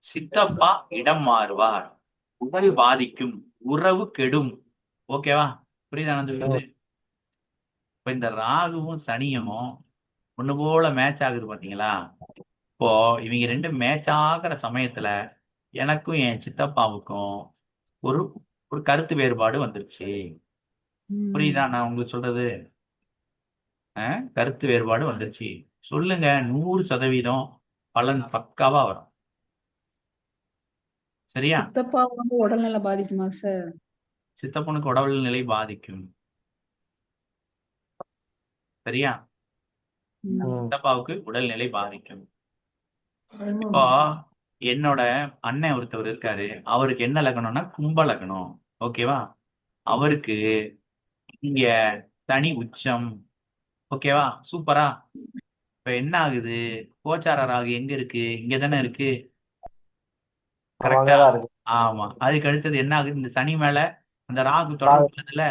சித்தப்பா இடம் மாறுவார். உடல் பாதிக்கும். உறவு கெடும். ஓகேவா? புரியுதா நான் சொல்றது? இப்ப இந்த ராகுவும் சனியும் ஒண்ணு போல மேட்ச் ஆகுது பாத்தீங்களா? இப்போ இவங்க 2 மேட்ச் ஆகிற சமயத்துல எனக்கும் என் சித்தப்பாவுக்கும் ஒரு ஒரு கருத்து வேறுபாடு வந்துருச்சு. புரியுதா நான் உங்களுக்கு சொல்றது? கருத்து வேறுபாடு வந்துருச்சு. சொல்லுங்க, 100% பலன் பக்காவா வரும். சரியா? சித்தப்பா உடல்நல பாதிக்குமா சார்? சித்தப்பனுக்கு உடல்நிலை பாதிக்கும். சரியா? சித்தப்பாவுக்கு உடல்நிலை பாதிக்கும். இப்போ என்னோட அண்ணன் ஒருத்தவர் இருக்காரு. அவருக்கு என்ன லக்னம்னா கும்ப லக்னம். ஓகேவா? அவருக்கு இங்க தனி உச்சம். ஓகேவா? சூப்பரா? இப்ப என்ன ஆகுது, கோச்சார ராகு எங்க இருக்கு? இங்க தானே இருக்கு. கரெக்டா? ஆமா. அதுக்கு அடுத்தது என்ன ஆகுது, இந்த சனி மேல அந்த ராகு தொடர்புல.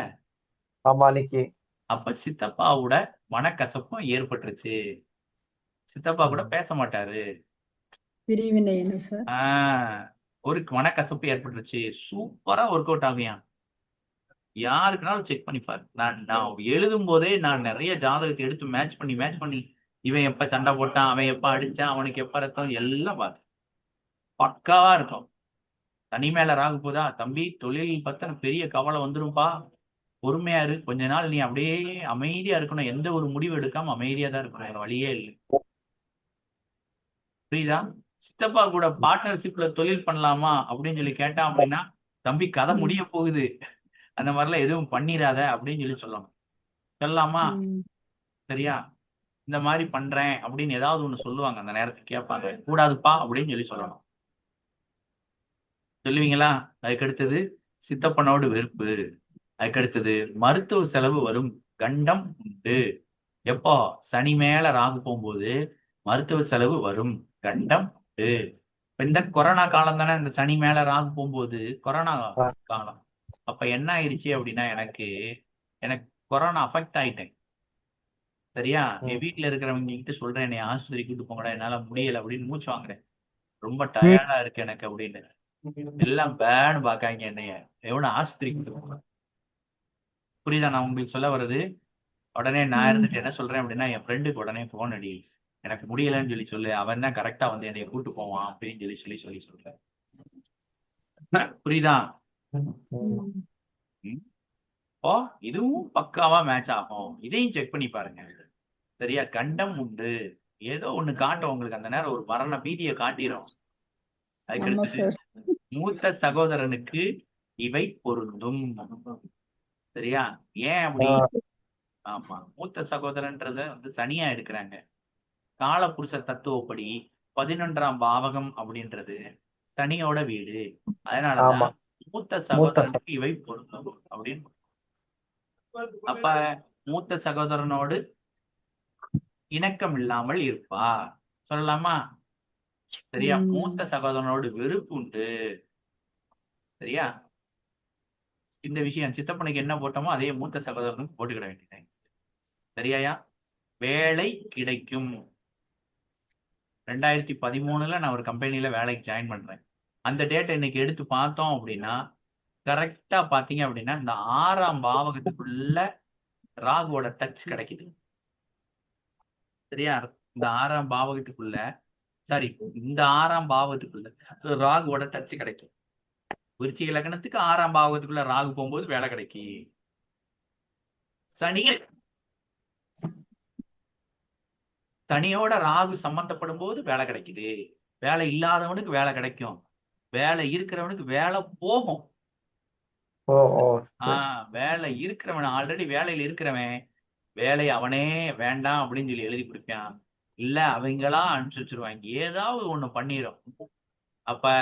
அப்ப சித்தப்பாவோட மனக்கசப்பும் ஏற்பட்டுருச்சு. சித்தப்பா கூட பேச மாட்டாரு. பிரிவினை என்ன சார்? ஒரு மனக்கசப்பு ஏற்பட்டுருச்சு. சூப்பரா ஒர்க் அவுட் ஆகுயா. யாருக்குனாலும் செக் பண்ணி பாரு. நான் எழுதும் போதே நான் நிறைய ஜாதகத்தை எடுத்து மேட்ச் பண்ணி இவன் எப்ப சண்டை போட்டான், அவன் எப்ப அடிச்சான், அவனுக்கு எப்ப ரத்தம் எல்லாம் பார்த்து பக்காவா இருக்கும். தனி மேல ராகு போதா தம்பி, தொழில் பத்தின பெரிய கவலை வந்துரும்பா. பொறுமையா இரு. கொஞ்ச நாள் நீ அப்படியே அமைதியா இருக்கணும். எந்த ஒரு முடிவு எடுக்காம அமைதியா தான் இருக்கணும். வேற வழியே இல்லை. புரியுதா? சித்தப்பா கூட பார்ட்னர்ஷிப்ல தொழில் பண்ணலாமா அப்படின்னு சொல்லி கேட்டான் அப்படின்னா, தம்பி கதை முடிய போகுது, அந்த மாதிரிலாம் எதுவும் பண்ணிடாத அப்படின்னு சொல்லணும். சொல்லலாமா? சரியா? இந்த மாதிரி பண்றேன் அப்படின்னு ஏதாவது ஒண்ணு சொல்லுவாங்க. அந்த நேரத்துக்கு கேட்பாங்க. கூடாதுப்பா அப்படின்னு சொல்லணும். சொல்லுவீங்களா? அதுக்கு அடுத்தது சித்தப்பனோடு வெறுப்பு. அதுக்கு அடுத்தது மருத்துவ செலவு வரும். கண்டம் உண்டு. எப்போ சனி மேல ராகு போகும்போது மருத்துவ செலவு வரும். கண்டம் உண்டு. இப்ப இந்த கொரோனா காலம் தானே, இந்த சனி மேல ராகு போகும்போது கொரோனா ஆ, காலம். அப்ப என்ன ஆயிடுச்சு அப்படின்னா, எனக்கு எனக்கு கொரோனா அஃபெக்ட் ஆயிட்டேன். சரியா? என் ம், வீட்டுல இருக்கிறவங்க கிட்ட சொல்றேன், என்னை ஆஸ்பத்திரி கூட்டு போங்கடா, என்னால முடியல அப்படின்னு மூச்சு வாங்குறேன். ரொம்ப ம், டயர்டா இருக்கு எனக்கு அப்படின்னு. எல்லாம் பேன்னு பாக்காங்க என்னைய. எவன ஆஸ்பத்திரி கூட்டு போங்க. புரியுதா நான் உங்களுக்கு சொல்ல வர்றது? உடனே நான் ம். இருந்துட்டு என்ன சொல்றேன் அப்படின்னா, என் ஃப்ரெண்டுக்கு உடனே போன் அடி, எனக்கு முடியலன்னு சொல்லி சொல்லு, அவன் தான் கரெக்டா வந்து என்னைய கூட்டு போவான் அப்படின்னு சொல்லி சொல்றேன். புரியுதா? ம், ம். ம். ம். இப்போ இதுவும் பக்காவா மேட்ச் ஆகும். இதையும் செக் பண்ணி பாருங்க. சரியா? கண்டம் உண்டு. ஏதோ ஒண்ணு காட்டும் உங்களுக்கு, அந்த நேரம் ஒரு மரண பீதியை காட்டிரும். அதுக்கு ஆமா அடுத்தது, சார். மூத்த சகோதரனுக்கு இவை பொருந்தும். சரியா? ஏன் அப்படி? ஆ, ஆமா, மூத்த சகோதரன்றத வந்து சனியா எடுக்கிறாங்க. காலபுருஷ தத்துவப்படி 11ஆம் பாவகம் அப்படின்றது சனியோட வீடு. ஆமா. அதனாலதான் மூத்த மூத்த சகோதரனுக்கு இவை பொருந்தும் அப்படின்னு. அப்ப மூத்த சகோதரனோடு இணக்கம் இல்லாமல் இருப்பார், சொல்லலாமா? சரியா? ம். மூத்த சகோதரனோடு வெறுப்பு உண்டு. சரியா? இந்த விஷயம் சித்தப்பனுக்கு என்ன போட்டோமோ அதே மூத்த சகோதரனுக்கு போட்டுக்கிட வேண்டியது. சரியாயா? வேலை கிடைக்கும். 2013 நான் ஒரு கம்பெனில வேலைக்கு ஜாயின் பண்றேன். அந்த டேட்டை இன்னைக்கு எடுத்து பார்த்தோம் அப்படின்னா, கரெக்டா பாத்தீங்க அப்படின்னா, இந்த 6ஆம் பாவகத்துக்குள்ள ராகுவோட டச் கிடைக்குது. சரியா? இந்த 6ஆம் பாவகத்துக்குள்ள, சாரி, இந்த 6ஆம் பாவகத்துக்குள்ள ராகுவோட டச் கிடைக்கும். விருச்சிக லக்னத்துக்கு 6ஆம் பாவகத்துக்குள்ள ராகு போகும்போது வேலை கிடைக்கும். சனி சனியோட ராகு சம்பந்தப்படும் போது வேலை கிடைக்குது. வேலை இல்லாதவனுக்கு வேலை கிடைக்கும். வேலை இருக்கிறவனுக்கு வேலை போகும். ஓ ஓ சரி. வேலை இருக்கிறவன், ஆல்ரெடி வேலையில இருக்கிறவன், வேலையை அவனே வேண்டாம் அப்படின்னு சொல்லி எழுதி கொடுப்பான். இல்ல அவங்களா அனுப்பிச்சு வச்சிருவாங்க, ஏதாவது ஒண்ணு பண்ணிரும். அப்ப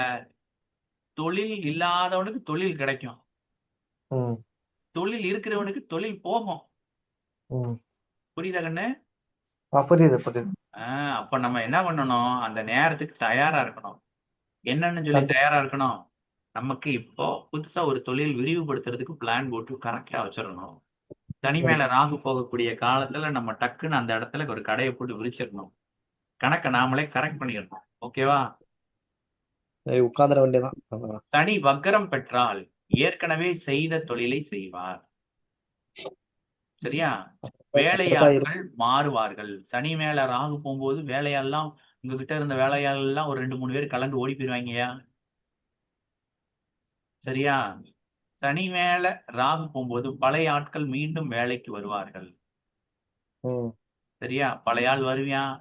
தொழில் இல்லாதவனுக்கு தொழில் கிடைக்கும். ம், தொழில் இருக்கிறவனுக்கு தொழில் போகும். ம். புரியுதா கண்ணு? புரியுது புரியுது. அப்ப நம்ம என்ன பண்ணணும், அந்த நேரத்துக்கு தயாரா இருக்கணும். என்னன்னு சொல்லி கண்டிப்பா. தயாரா இருக்கணும். நமக்கு இப்போ புதுசா ஒரு தொழில் விரிவுபடுத்துறதுக்கு பிளான் போட்டு கரெக்டா வச்சிடணும். தனி ம். மேல ராகு போகக்கூடிய காலத்துல நம்ம டக்குன்னு அந்த இடத்துல ஒரு கடையை போட்டு விரிச்சிடணும். கணக்கை நாமளே கரெக்ட் பண்ணிடணும். ஓகேவா? சரி, உட்கார்ந்துட வேண்டியதான். சனி வக்கரம் பெற்றால் ஏற்கனவே செய்த தொழிலை செய்வார். சரியா? அப்படித்தான் இருக்கு. வேலையாட்கள் மாறுவார்கள். சனி மேல ராகு போகும்போது வேலையெல்லாம், உங்ககிட்ட இருந்த வேலையாள் எல்லாம் ஒரு 2 3 பேர் கலந்து ஓடி போயிருவாங்கயா. சரியா? சனி மேல ராகு போகும்போது பழைய ஆட்கள் மீண்டும் வேலைக்கு வருவார்கள். ம், சரியா? பழைய ஆள் வருவியான்,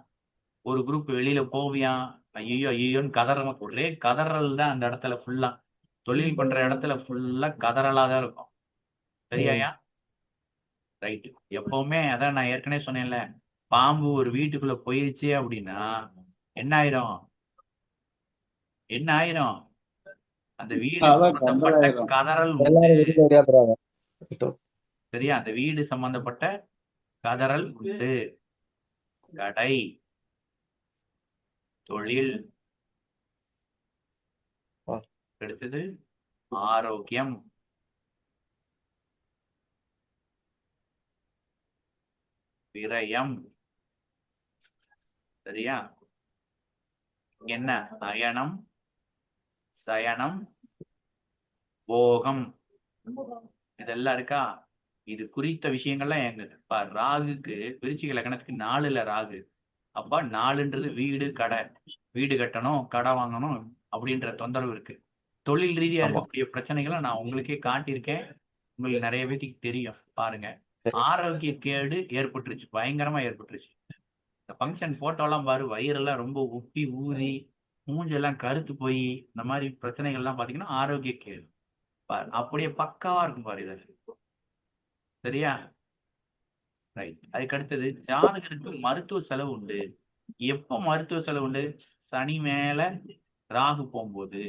ஒரு குரூப் வெளியில போவியான், ஐயோ ஐயோன்னு ஒரே கதறல் தான் அந்த இடத்துல ஃபுல்லா. தொழில் பண்ற இடத்துல ஃபுல்லா கதறலா தான் இருக்கும். ம். சரியாயா? ரைட். எப்பவுமே அதான் நான் ஏற்கனவே சொன்னேன்ல, பாம்பு ஒரு வீட்டுக்குள்ள போயிருச்சு அப்படின்னா என்ன ஆயிரும்? என்ன ஆயிரும்? அந்த வீடு அதான் சம்பந்தப்பட்ட கந்தலாயிரும். கதறல் உண்டு. எல்லாரும் வெளியில ஓடியாந்துருவாங்க. சரியா? அந்த வீடு சம்பந்தப்பட்ட கதறல் உண்டு. கடை, தொழில், ஆ, அடுத்தது ஆரோக்கியம், விரயம். சரியா? என்ன? அயனம், சயனம், போகம், இதெல்லாம் இருக்கா? இது குறித்த விஷயங்கள்லாம் எங்க ராகுக்கு, விருச்சிக லக்னத்துக்கு 4ல ராகு. அப்ப 4ன்றது வீடு கடை. வீடு கட்டணும், கடை வாங்கணும் அப்படின்ற தொந்தரவு இருக்கு. தொழில் ரீதியா ஆமா. இருக்கக்கூடிய பிரச்சனைகளை நான் உங்களுக்கே காட்டியிருக்கேன். உங்களுக்கு நிறைய பேத்துக்கு தெரியும், பாருங்க. சரி. ஆரோக்கிய கேடு ஏற்பட்டுருச்சு, பயங்கரமா ஏற்பட்டுருச்சு. இந்த ஃபங்க்ஷன் போட்டோ எல்லாம் பாரு, வயிறெல்லாம் ரொம்ப உப்பி ஊதி, மூஞ்செல்லாம் கருத்து போய், இந்த மாதிரி பிரச்சனைகள் எல்லாம் பாத்தீங்கன்னா ஆரோக்கிய கேடு. பாரு, அப்படியே பக்காவா இருக்கும் பாரு இது. சரியா? ரைட். அதுக்கு அடுத்தது, ஜாதகருக்கு மருத்துவ செலவு உண்டு. எப்ப மருத்துவ செலவு உண்டு? சனி மேல ராகு போகும்போது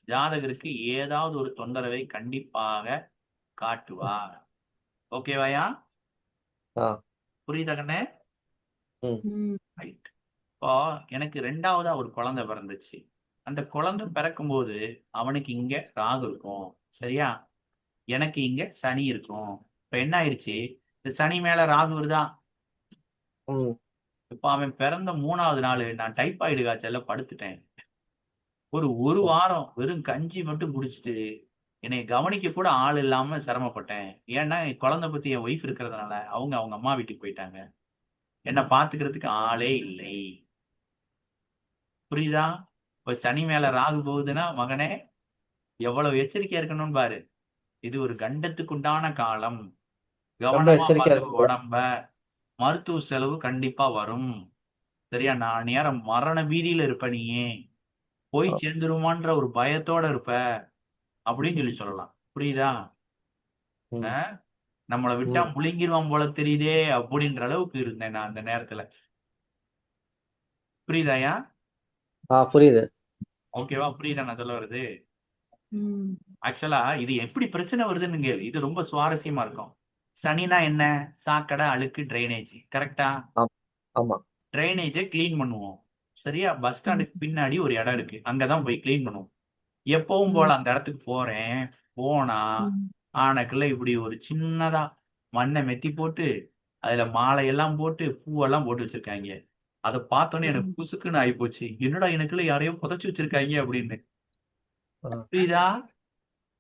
ஜாதகருக்கு ஏதாவது ஒரு தொந்தரவை கண்டிப்பாக காட்டுவார். ஓகேவாயா? ஆ, புரியுதா கண்ணே? ம். ம். ரைட். இப்போ எனக்கு ரெண்டாவதா ஒரு குழந்தை பிறந்துச்சு. அந்த குழந்தை பிறக்கும்போது அவனுக்கு இங்க ராகு இருக்கும். சரியா? எனக்கு இங்க சனி இருக்கும். இப்ப என்ன ஆயிடுச்சு? இந்த சனி மேல ராகு வருதா? ம். இப்ப அவன் பிறந்த 3வது நாள் நான் டைபாய்டு காய்ச்சல்ல படுத்துட்டேன். ஒரு வாரம் வெறும் கஞ்சி மட்டும் குடிச்சிட்டு என்னை கவனிக்க கூட ஆள் இல்லாம சிரமப்பட்டேன். ஏன்னா என் குழந்தை பத்தி என் ஒய்ஃப் இருக்கிறதுனால அவங்க அவங்க அம்மா வீட்டுக்கு போயிட்டாங்க. என்ன பாத்துக்கிறதுக்கு ஆளே இல்லை. புரியுதா? இப்ப சனி மேல ராகு போகுதுன்னா மகனே எவ்வளவு எச்சரிக்கையா இருக்கணும்னு பாரு. இது ஒரு கண்டத்துக்குண்டான காலம். ரொம்ப கவனமா எச்சரிக்கையா பாத்துக்கோ இருக்கு. உடம்ப. மருத்துவ செலவு கண்டிப்பா வரும். சரியா? நான் நேரம் மரண பீதியில இருப்ப நீயே. போய் சேர்ந்துருமான்ற ஒரு பயத்தோட இருப்ப அப்படின்னு சொல்லலாம். புரியுதா? ம். ஆஹ் நம்மளை விட்டா ம். முழுங்கிருவான் போல தெரியுதே அப்படின்ற அளவுக்கு இருந்தேன் நான் அந்த நேரத்துல. புரியுதாயா? புரியுது. ஓகேவா? புரியுதா நான் சொல்ல வருது? ம். ஆக்சுவலா இது எப்படி பிரச்சனை வருதுன்னு கேளு. இது ரொம்ப சுவாரஸ்யமா இருக்கும். சனினா என்ன? சாக்கடை, அழுக்கு, ட்ரைனேஜ். கரெக்டா? ஆமா. ஆமா. ட்ரைனேஜை கிளீன் பண்ணுவோம். சரியா? பஸ் ம். ஸ்டாண்டுக்கு பின்னாடி ஒரு இடம் இருக்கு. அங்கதான் போய் கிளீன் பண்ணுவோம். எப்பவும் போல ம். அந்த இடத்துக்கு போறேன். போனா ம். ஆனக்குள்ள இப்படி ஒரு சின்னதா மண்ணை மெத்தி போட்டு அதுல மாலையெல்லாம் போட்டு பூவெல்லாம் போட்டு வச்சிருக்காங்க. அதை பார்த்தோன்னே எனக்கு ம். புசுக்குன்னு ஆயிப்போச்சு. என்னடா எனக்குள்ள யாரையோ புதைச்சு வச்சிருக்காங்க அப்படின்னு. ஆ. புரியுதா?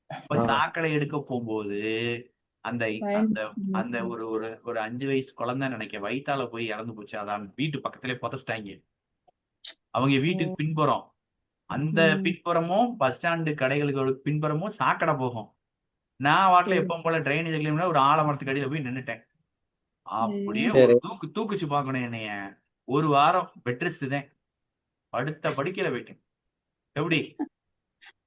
இப்ப ஆ. சாக்கடை எடுக்க போகும்போது அந்த பயன் அந்த அந்த ம். ஒரு ஒரு ஒரு 5 வயசு குழந்தை நினைக்க வயித்தால போய் இறந்து போச்சு. அதான் வீட்டு பக்கத்திலே புதைச்சிட்டாங்க. அவங்க வீட்டுக்கு ஓ. பின்புறம் அந்த ம். பின்புறமும் பஸ் ஸ்டாண்டு கடைகளுக்கு பின்புறமும் சாக்கடை போகும். நான் வாட்டில சரி. எப்பவும் போல ட்ரைனேஜ் கிளீன் ஒரு ஆலமரத்துக்கு அடியில போய் நின்னுட்டேன். ஐயோ. அப்படியே ஒரு சரி. தூக்குச்சு பார்க்கணும் என்னைய. ஒரு வாரம் பெட் ரெஸ்ட் தான். படுத்த படுக்கையில போயிட்டேன். எப்படி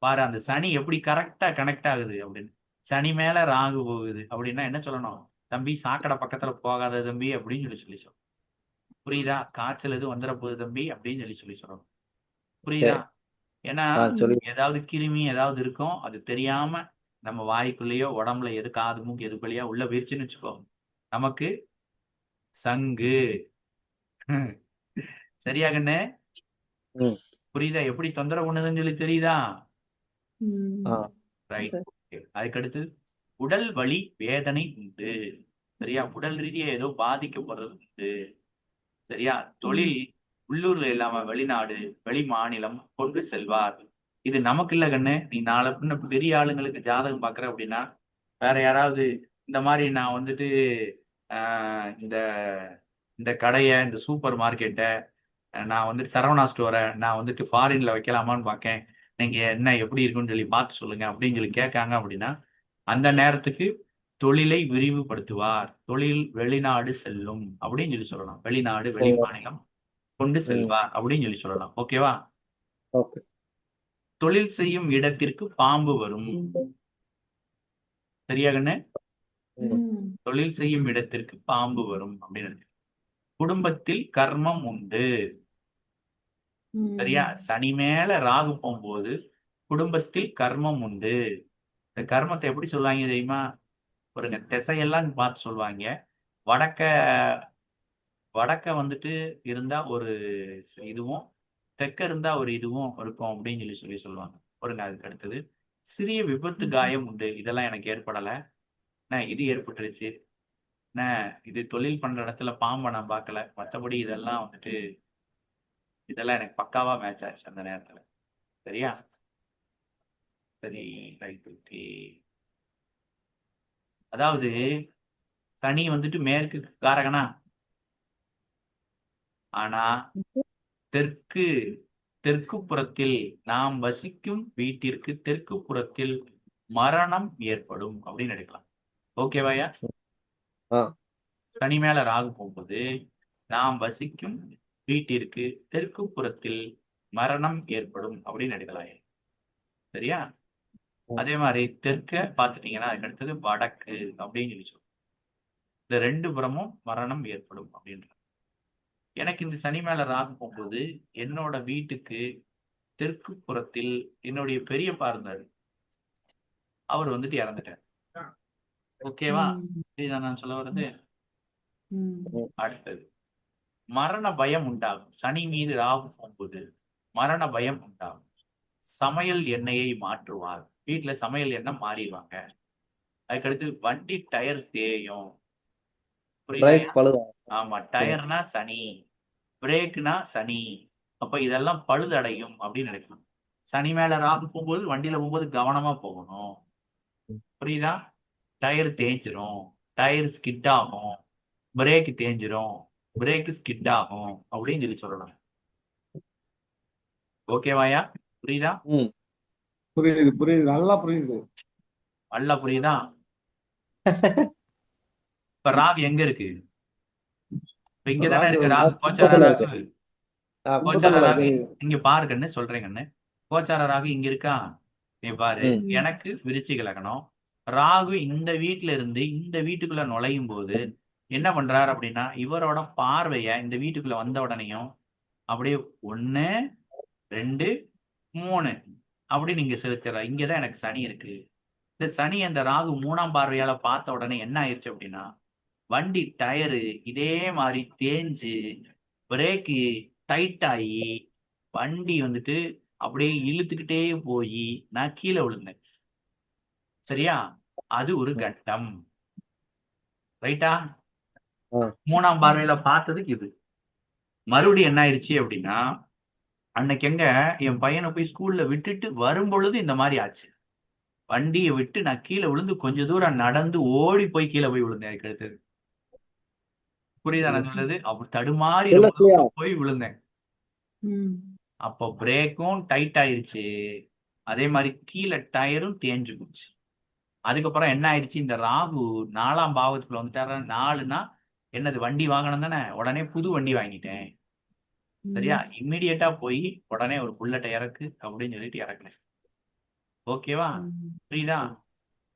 பாரு அந்த சனி எப்படி கரெக்டா கனெக்ட் ஆகுது அப்படின்னு. சனி மேல ராகு போகுது அப்படின்னா என்ன சொல்லணும்? தம்பி சாக்கடை பக்கத்துல போகாத தம்பி அப்படின்னு சொல்லி சொல்லணும். புரியுதா? காய்ச்சல் எதுவும் வந்துட போகுது தம்பி அப்படின்னு சொல்லி சொல்லணும். புரியுதா? சரி. ஏன்னா சொல்லி. ஏதாவது கிருமி ஏதாவது இருக்கும். அது தெரியாம நம்ம வாய்க்குள்ளேயோ உடம்புல எது காது மூக்கு எது வழியா உள்ள போயிருச்சுன்னு வச்சுக்கோ. நமக்கு சங்கு. சரியா கண்ணு? ம். புரியுதா? எப்படி தொந்தரவு பண்ணுதுன்னு சொல்லி தெரியுதா? ஆ. ம். ரைட். சரி. அதுக்கடுத்து உடல் வலி வேதனை உண்டு. சரியா? உடல் ரீதியா ஏதோ பாதிக்கப்படுறது உண்டு. சரியா? ம். தொழில் உள்ளூர்ல இல்லாம வெளிநாடு, வெளி மாநிலம் கொண்டு செல்வார். இது நமக்கு இல்ல கண்ணு. நீ நாளை பின்ன பெரிய ஆளுங்களுக்கு ஜாதகம் பாக்குற அப்படின்னா வேற யாராவது இந்த மாதிரி நான் வந்துட்டு இந்த இந்த கடைய இந்த சூப்பர் மார்க்கெட்டை நான் வந்துட்டு சரவணா ஸ்டோரை நான் வந்துட்டு ஃபாரின்ல வைக்கலாமான்னு பார்க்கேன். நீங்க என்ன எப்படி இருக்குன்னு சொல்லி பார்த்து சொல்லுங்க அப்படின்னு சொல்லி கேட்காங்க அப்படின்னா அந்த நேரத்துக்கு தொழிலை விரிவுபடுத்துவார். தொழில் வெளிநாடு செல்லும் அப்படின்னு சொல்லி சொல்லலாம். வெளிநாடு வெளி சரி. மாநிலம் கொண்டு ம். செல்வார் அப்படின்னு சொல்லி சொல்லலாம். ஓகேவா? ஓகே. தொழில் செய்யும் இடத்திற்கு பாம்பு வரும். சரியா கண்ணு? ம். ம். தொழில் செய்யும் இடத்திற்கு பாம்பு வரும் அப்படின்னு. குடும்பத்தில் கர்மம் உண்டு. சரியா? ம். சனி மேல ராகு போகும்போது குடும்பத்தில் கர்மம் உண்டு. இந்த கர்மத்தை எப்படி சொல்லுவாங்க தெரியுமா? ஒரு திசையெல்லாம் பார்த்து சொல்லுவாங்க. வடக்க வடக்க வந்துட்டு இருந்தா ஒரு இதுவும் தெற்க இருந்தா ஒரு இதுவும் இருக்கும் அப்படின்னு சொல்லி சொல்லுவாங்க. பாருங்க அதுக்கு அடுத்தது சிறிய விபத்து ம். காயம் உண்டு. இதெல்லாம் எனக்கு ஏற்படல. இது ஏற்பட்டுருச்சு. இது தொழில் பண்ற இடத்துல பாம்பை நான் பார்க்கல. மற்றபடி இதெல்லாம் வந்துட்டு இதெல்லாம் எனக்கு பக்காவா மேட்ச் ஆச்சு அந்த நேரத்துல. சரியா? சரி. ரைட். ஓகே. அதாவது சனி வந்துட்டு மேற்கு காரகனா. ஆனா தெற்கு தெற்கு புறத்தில் நாம் வசிக்கும் வீட்டிற்கு தெற்கு புறத்தில் மரணம் ஏற்படும் அப்படின்னு எடுக்கலாம். ஓகேவாயா? ஆ. சனி மேல ராகு போகும்போது நாம் வசிக்கும் வீட்டிற்கு தெற்கு புறத்தில் மரணம் ஏற்படும் அப்படின்னு எடுக்கலாம். சரியா? ம். அதே மாதிரி தெற்க பாத்துட்டீங்கன்னா அதுக்கு அடுத்தது வடக்கு அப்படின்னு சொல்லி சொல்லுவோம். இந்த 2 புறமும் மரணம் ஏற்படும் அப்படின்ற. எனக்கு இந்த சனி மேல ராகு போகும்போது என்னோட வீட்டுக்கு தெற்கு புறத்தில் என்னுடைய பெரியப்பா இருந்தாரு. அவர் வந்துட்டு இறந்துட்டார். ஓகேவா? ம். இதுதான் நான் சொல்ல வர்றது. ம். ம். அடுத்தது மரண பயம் உண்டாகும். சனி மீது ராகு போகும்போது மரண பயம் உண்டாகும். சமையல் எண்ணெயை மாற்றுவார். வீட்டுல சமையல் எண்ணெய் மாறிடுவாங்க. அதுக்கடுத்து வண்டி டயர் தேயும். புரியுதா? பிரேக் பழுதா? ஆமா, டயர்னா சனி, பிரேக்னா சனி. அப்ப இதெல்லாம் பழுதடையும் அப்படின்னு நினைக்கணும். சனி மேல ராகு போகும்போது வண்டியில போகும்போது கவனமா போகணும். புரியுதா? டயர் தேஞ்சிரும், டயர் ஸ்கிட் ஆகும், பிரேக் தேஞ்சிரும், பிரேக் ஸ்கிட் ஆகும் அப்படின்னு சொல்லலாம். ஓகேவாயா? புரியுதா? ம். புரியுது புரியுது, நல்லா புரியுது. நல்லா புரியுதா? இப்ப ராகு எங்க இருக்கு? இப்ப இங்கதானே ராகு இருக்கு ராகு, கோச்சார கும்பத்துல ராகு. இருக்கு. கோச்சார கும்பத்துல ராகு இருக்கு. இங்க பாரு கண்ணு, சொல்றேன் கண்ணு. கோச்சார ராகு இங்க இருக்கா? நீ பாரு, ம். எனக்கு விருச்சிக லக்னம். ராகு இந்த வீட்டுல இருந்து இந்த வீட்டுக்குள்ள நுழையும் போது என்ன பண்றாரு அப்படின்னா, இவரோட பார்வைய இந்த வீட்டுக்குள்ள வந்த உடனேயும் அப்படியே 1 2 3 அப்படி நீங்க செலுத்துற. இங்கதான் எனக்கு சனி இருக்கு. இந்த சனி அந்த ராகு 3ஆம் பார்வையால பார்த்த உடனே என்ன ஆயிடுச்சு அப்படின்னா, வண்டி டயரு இதே மாதிரி தேஞ்சு, பிரேக்கு டைட் ஆகி, வண்டி வந்துட்டு அப்படியே இழுத்துக்கிட்டே போய் நான் கீழே விழுந்தேன். சரியா? அது ஒரு கட்டம். ரைட்டா? ஆ. 3ஆம் பார்வையில பார்த்ததுக்கு இது. மறுபடியும் என்ன ஆயிடுச்சு அப்படின்னா, அன்னைக்கு எங்க என் பையனை போய் ஸ்கூல்ல விட்டுட்டு வரும் பொழுது இந்த மாதிரி ஆச்சு. வண்டியை விட்டு நான் கீழே விழுந்து கொஞ்ச தூரம் நடந்து ஓடி போய் கீழே போய் விழுந்தேன். அதுக்கு அடுத்தது புரியுதா நான் சொல்றது? அப்படி தடுமாறி இல்ல ரொம்ப இல்லையா? தூரம் போய் விழுந்தேன். ம். அப்போ பிரேக்கும் டைட் ஆயிருச்சு, அதே மாதிரி கீழே டயரும் தேஞ்சு போச்சு. அதுக்கப்புறம் என்ன ஆயிடுச்சு, இந்த ராகு 4ஆம் பாவத்துக்குள்ள வந்துட்டாரு. 4னா என்னது, வண்டி வாங்கணும் தானே. உடனே புது வண்டி வாங்கிட்டேன். சரியா? ம். இம்மிடியேட்டா போய் உடனே ஒரு புல்லட்டை இறக்கு அப்படின்னு சொல்லிட்டு இறக்குனேன். ஓகேவா? ம். புரியுதா?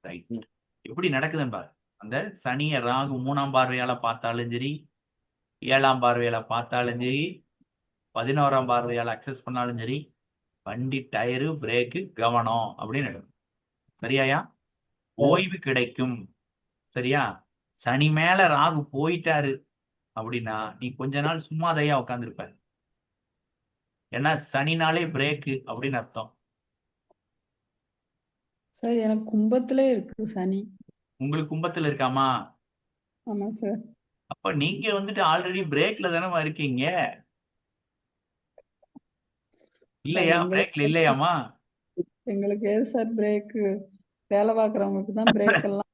ரைட். ம். எப்படி நடக்குதுன்னு பாரு. அந்த சனிய ராகு 3ஆம் பார்வையால பார்த்தாலும் சரி, 7ஆம் பார்வையால பார்த்தாலும் சரி, 11ஆம் பார்வையால அக்சஸ் பண்ணாலும் சரி, வண்டி டயரு பிரேக்கு கவனம் அப்படின்னு நடக்கும். சரியாயா? ஓய்வு கிடைக்கும். சரியா? சனி மேல ராகு போயிட்டாரு அப்படின்னா நீ கொஞ்ச நாள் சும்மாதையா உட்காந்துருப்ப. ஏன்னா சனினாலே பிரேக்கு அப்படின்னு அர்த்தம். சார் எனக்கு கும்பத்திலே இருக்கு சனி. உங்களுக்கு கும்பத்துல இருக்காமா? ஆமா சார். அப்ப நீங்க வந்துட்டு ஆல்ரெடி பிரேக்ல தானே இருக்கீங்க. சார் இல்லையா? பிரேக்ல இல்லையாமா? எங்களுக்கு ஏது சார் பிரேக்கு? வேலை பார்க்குறவங்களுக்கு தான் பிரேக் எல்லாம்.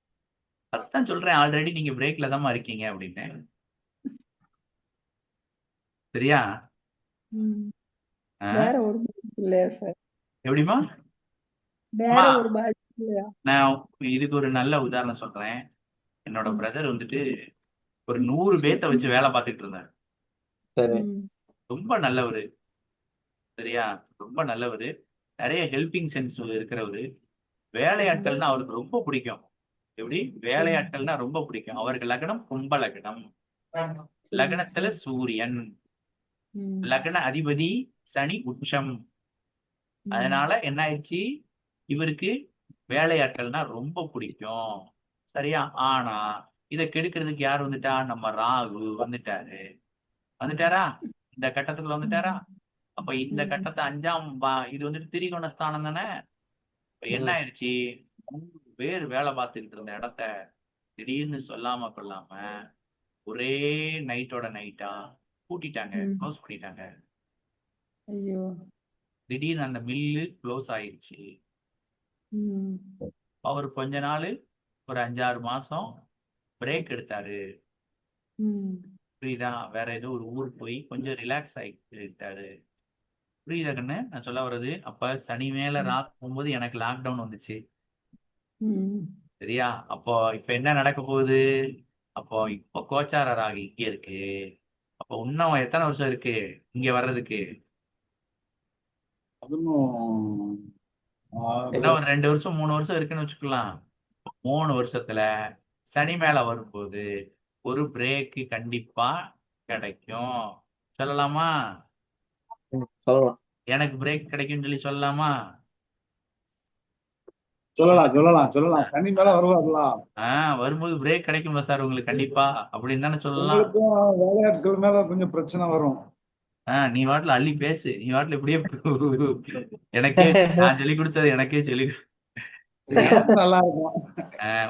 அதுதான் சொல்றேன், ஆல்ரெடி நீங்க பிரேக்ல தான்மா இருக்கீங்க அப்படின்னு. சரியா? ம். ஆ? வேற ஒரு பாதிப்பு இல்லையா சார்? எப்படிமா? வேற அம்மா, ஒரு பாதிப்பு இல்லையா? நான் இதுக்கு ஒரு நல்ல உதாரணம் சொல்றேன். என்னோட ம். பிரதர் வந்துட்டு ஒரு 100 பேத்த வச்சு வேலை பார்த்துட்டு இருந்தார். சரி. ம். ரொம்ப நல்லவரு. சரியா? ரொம்ப நல்லவரு. நிறைய ஹெல்பிங் சென்ஸ் இருக்கிறவரு. வேலையாட்கள்னா அவருக்கு ரொம்ப பிடிக்கும். எப்படி? வேலையாட்கள்னா ரொம்ப பிடிக்கும். அவருக்கு லக்னம் கும்ப லக்னம். சரி லக்னத்துல சார். சூரியன், ம். லக்ன அதிபதி சனி உச்சம். ம். அதனால என்ன ஆயிடுச்சு, இவருக்கு வேலையாட்கள்னா ரொம்ப பிடிக்கும். சரியா? ஆனா இதை கெடுக்கிறதுக்கு யார் வந்துட்டா? நம்ம ராகு வந்துட்டாரு. வந்துட்டாரா? இந்த கட்டத்துக்குள்ள வந்துட்டாரா? அப்ப இந்த ம். கட்டத்தை இது வந்துட்டு திரிகோண ஸ்தானம் தானே. இப்ப என்ன ம். ஆயிடுச்சு, 3 பேர் வேலை பார்த்துக்கிட்டு இருந்த இடத்த திடீர்னு சொல்லாம கொள்ளாம ஒரே நைட்டோட நைட்டா பூட்டிட்டாங்க, ம். க்ளோஸ் பண்ணிட்டாங்க. ஐயோ. திடீர்னு அந்த மில்லு க்ளோஸ் ஆயிடுச்சு. ம். அவர் கொஞ்ச நாள், ஒரு 5-6 மாசம் பிரேக் எடுத்தாரு. ம். புரியுதா? வேற ஏதோ ஒரு ஊர் போய் கொஞ்சம் ரிலாக்ஸ் ஆகிட்டாரு. புரியுதா கண்ணு நான் சொல்ல வர்றது? அப்ப சனி மேல ம். ராகு போகும்போது எனக்கு லாக்டவுன் வந்துச்சு. ம். சரியா? அப்போ இப்ப என்ன நடக்க போகுது? அப்போ இப்போ கோச்சார ராகு இங்க இருக்கு. அப்போ இன்னும் எத்தனை வருஷம் இருக்கு இங்க வர்றதுக்கு? இன்னும் 6 என்ன ஒரு 2 வருஷம் 3 வருஷம் இருக்குன்னு வச்சுக்கலாம். 3 வருஷத்துல சனி மேல வரும்போது ஒரு பிரேக் கண்டிப்பா கிடைக்கும். சொல்லலாமா? சொல்லலாம். எனக்கு பிரேக் கிடைக்கும்னு சொல்லி சொல்லலாமா? சொல்லலாம் சனி மேல வருவார்களா? வரும்போது பிரேக் கிடைக்கும்ல சார் உங்களுக்கு கண்டிப்பா அப்படின்னு தானே சொல்லலாம். உங்களுக்கும் வேலையாட்கள் மேல கொஞ்சம் பிரச்சனை வரும். நீ வாட்டில அள்ளி பேசு, நீ வாட்டில இப்படியே எனக்கே நான் சொல்லி கொடுத்தது எனக்கே சொல்லி சரியா? எனக்கு நல்லா இருக்கும்.